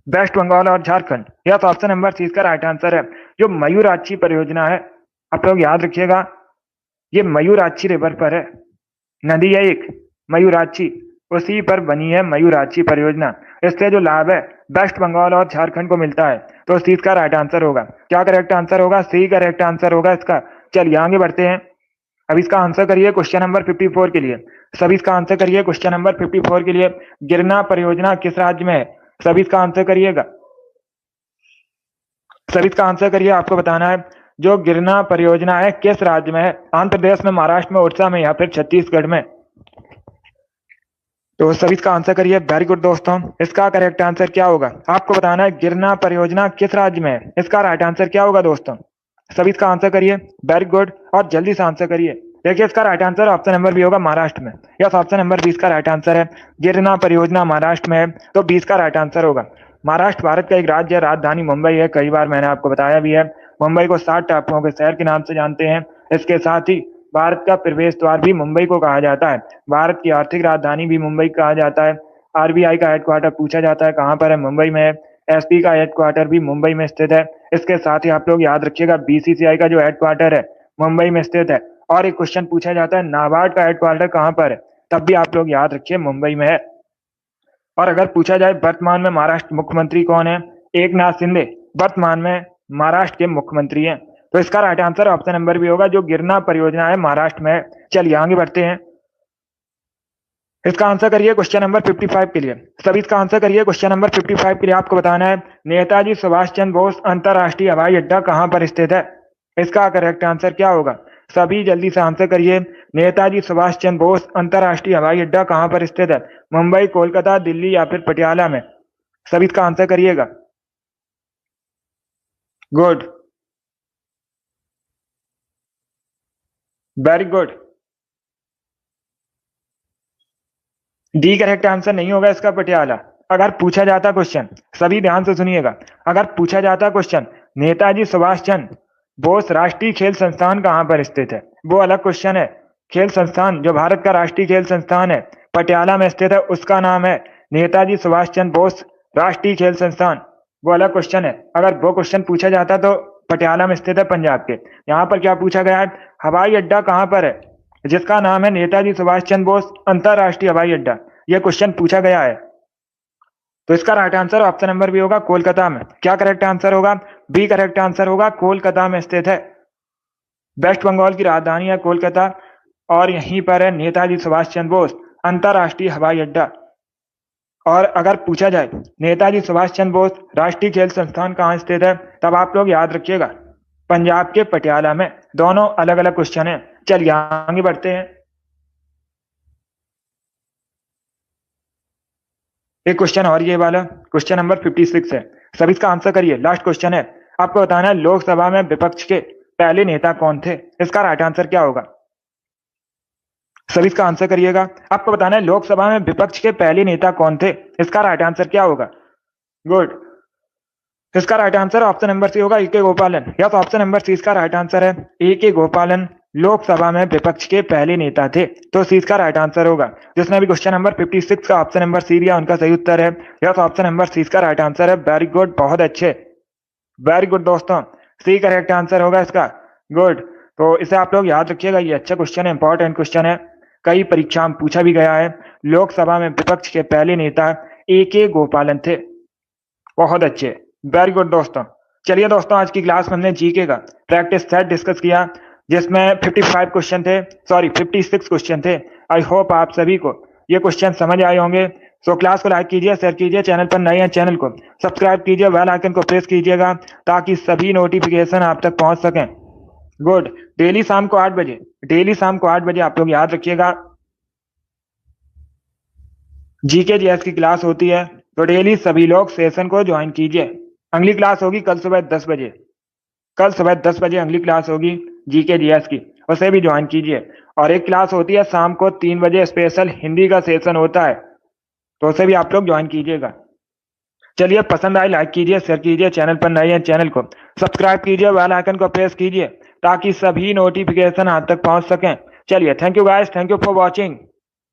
वेस्ट बंगाल और झारखंड। यह तो ऑप्शन नंबर सी इसका राइट आंसर है। जो मयूराक्षी परियोजना है, आप लोग याद रखिएगा, ये मयूराक्षी रिवर पर है, नदी है एक मयूराक्षी, उसी पर बनी है मयूराक्षी परियोजना। इससे जो लाभ है वेस्ट बंगाल और झारखंड को मिलता है, तो सी इसका राइट आंसर होगा। क्या करेक्ट आंसर होगा? सी करेक्ट आंसर होगा इसका। चलिए आगे बढ़ते हैं। अब इसका आंसर करिए क्वेश्चन नंबर 54 के लिए। सभी इसका आंसर करिए क्वेश्चन नंबर 54 के लिए। गिरना परियोजना किस राज्य में है? सभी इसका आंसर करिएगा। सभी इसका आंसर करिए, आपको बताना है जो गिरना परियोजना है किस राज्य में है? आंध्र प्रदेश में, महाराष्ट्र में, उड़ीसा में या फिर छत्तीसगढ़ में? तो सभी इसका आंसर करिए। वेरी गुड दोस्तों, इसका करेक्ट आंसर क्या होगा? आपको बताना है गिरना परियोजना किस राज्य में है। इसका राइट आंसर क्या होगा दोस्तों? सभी इसका आंसर करिए। वेरी गुड, और जल्दी से आंसर करिए। देखिए इसका right answer option number B होगा, महाराष्ट्र में। यस, ऑप्शन नंबर 20 का राइट आंसर है। गिरना परियोजना महाराष्ट्र में है, तो 20 का राइट आंसर होगा। महाराष्ट्र भारत का एक राज्य है, राजधानी मुंबई है, कई बार मैंने आपको बताया भी है। मुंबई को 7 टापुओं के शहर के नाम से जानते हैं। इसके साथ ही भारत का प्रवेश द्वार भी मुंबई को कहा जाता है। भारत की आर्थिक राजधानी भी मुंबई कहा जाता है। आरबीआई का हेडक्वार्टर पूछा जाता है कहाँ पर है, मुंबई में है। एसपी का हेडक्वार्टर भी मुंबई में स्थित है। इसके साथ ही आप लोग याद रखिएगा, बीसीसीआई का जो हेडक्वार्टर है मुंबई में स्थित है। और एक क्वेश्चन पूछा जाता है नाबार्ड का हेडक्वार्टर कहाँ पर है, तब भी आप लोग याद रखिए मुंबई में है। और अगर पूछा जाए वर्तमान में महाराष्ट्र मुख्यमंत्री कौन है, एकनाथ शिंदे वर्तमान में महाराष्ट्र के मुख्यमंत्री हैं। तो इसका राइट आंसर ऑप्शन नंबर भी होगा, जो गिरना परियोजना है महाराष्ट्र में है। चलिए आगे बढ़ते हैं। इसका आंसर करिए क्वेश्चन नंबर 55 के लिए। सभी इसका आंसर करिए क्वेश्चन नंबर 55 के लिए। आपको बताना है नेताजी सुभाष चंद्र बोस अंतरराष्ट्रीय हवाई अड्डा कहां पर स्थित है। इसका करेक्ट आंसर क्या होगा, सभी जल्दी से आंसर करिए। नेताजी सुभाष चंद्र बोस अंतरराष्ट्रीय हवाई अड्डा कहां पर स्थित है, मुंबई, कोलकाता, दिल्ली या फिर पटियाला में। सभी इसका आंसर करिएगा। Good, very good. D correct answer नहीं होगा इसका, पटियाला। अगर पूछा जाता क्वेश्चन, सभी ध्यान से सुनिएगा, अगर पूछा जाता क्वेश्चन नेताजी सुभाष चंद्र बोस राष्ट्रीय खेल संस्थान कहां पर स्थित है, वो अलग क्वेश्चन है। खेल संस्थान जो भारत का राष्ट्रीय खेल संस्थान है पटियाला में स्थित है, उसका नाम है नेताजी सुभाष चंद्र बोस राष्ट्रीय खेल संस्थान, वो अलग क्वेश्चन है। अगर वो क्वेश्चन पूछा जाता तो पटियाला में स्थित है पंजाब के। यहाँ पर क्या पूछा गया है, हवाई अड्डा कहां पर है, जिसका नाम है नेताजी सुभाष चंद्र बोस अंतरराष्ट्रीय हवाई अड्डा, यह क्वेश्चन पूछा गया है। तो इसका राइट आंसर ऑप्शन नंबर भी होगा, कोलकाता में। क्या करेक्ट आंसर होगा, बी करेक्ट आंसर होगा, कोलकाता में स्थित है। वेस्ट बंगाल की राजधानी है कोलकाता, और यहीं पर है नेताजी सुभाष चंद्र बोस अंतरराष्ट्रीय हवाई अड्डा। और अगर पूछा जाए नेताजी सुभाष चंद्र बोस राष्ट्रीय खेल संस्थान कहाँ स्थित है, तब आप लोग याद रखिएगा पंजाब के पटियाला में। दोनों अलग अलग क्वेश्चन है। चलिए आगे बढ़ते हैं। एक क्वेश्चन और ये वाला क्वेश्चन नंबर 56 है। सभी इसका आंसर करिए, लास्ट क्वेश्चन है। आपको बताना है लोकसभा में विपक्ष के पहले नेता कौन थे। इसका राइट आंसर क्या होगा, सभी इसका आंसर करिएगा। आपको बताना है लोकसभा में विपक्ष के पहले नेता कौन थे। इसका राइट आंसर क्या होगा, गुड। इसका right answer option number C होगा, ए.के. गोपालन। यस, ऑप्शन नंबर सी इसका राइट आंसर है। ए.के. गोपालन लोकसभा में विपक्ष के पहले नेता थे, तो सी इसका राइट आंसर होगा। जिसने भी क्वेश्चन नंबर 56 का ऑप्शन नंबर सी दिया उनका सही उत्तर है। यस, ऑप्शन नंबर सी इसका राइट आंसर है। वेरी गुड, बहुत अच्छे, वेरी गुड दोस्तों, सी करेक्ट आंसर होगा इसका। गुड, तो इसे आप लोग याद रखिएगा, ये अच्छा क्वेश्चन है, इंपॉर्टेंट क्वेश्चन है, कई परीक्षा में पूछा भी गया है। लोकसभा में विपक्ष के पहले नेता ए.के. गोपालन थे। बहुत अच्छे, वेरी गुड दोस्तों। चलिए दोस्तों, आज की क्लास में हमने जीके का प्रैक्टिस सेट डिस्कस किया, जिसमें 55 क्वेश्चन थे, सॉरी 56 क्वेश्चन थे। आई होप आप सभी को ये क्वेश्चन समझ आए होंगे। सो क्लास को लाइक कीजिए, शेयर कीजिए, चैनल पर नए हैं चैनल को सब्सक्राइब कीजिए, बेल आइकन को प्रेस कीजिएगा ताकि सभी नोटिफिकेशन आप तक पहुंच सकें। गुड, डेली शाम को 8 बजे, डेली शाम को 8 बजे आप लोग याद रखिएगा जीके जीएस की क्लास होती है, तो डेली सभी लोग सेशन को ज्वाइन कीजिए। अगली क्लास होगी कल सुबह 10 बजे, कल सुबह 10 बजे अगली क्लास होगी जीके जीएस की, उसे भी ज्वाइन कीजिए। और एक क्लास होती है शाम को 3 बजे, स्पेशल हिंदी का सेशन होता है, तो उसे भी आप लोग ज्वाइन कीजिएगा। चलिए, पसंद आए लाइक कीजिए, शेयर कीजिए, चैनल पर नए हैं चैनल को सब्सक्राइब कीजिए, बेल आइकन को प्रेस कीजिए ताकि सभी नोटिफिकेशन आप तक पहुंच सकें। चलिए, thank you guys, thank you for watching.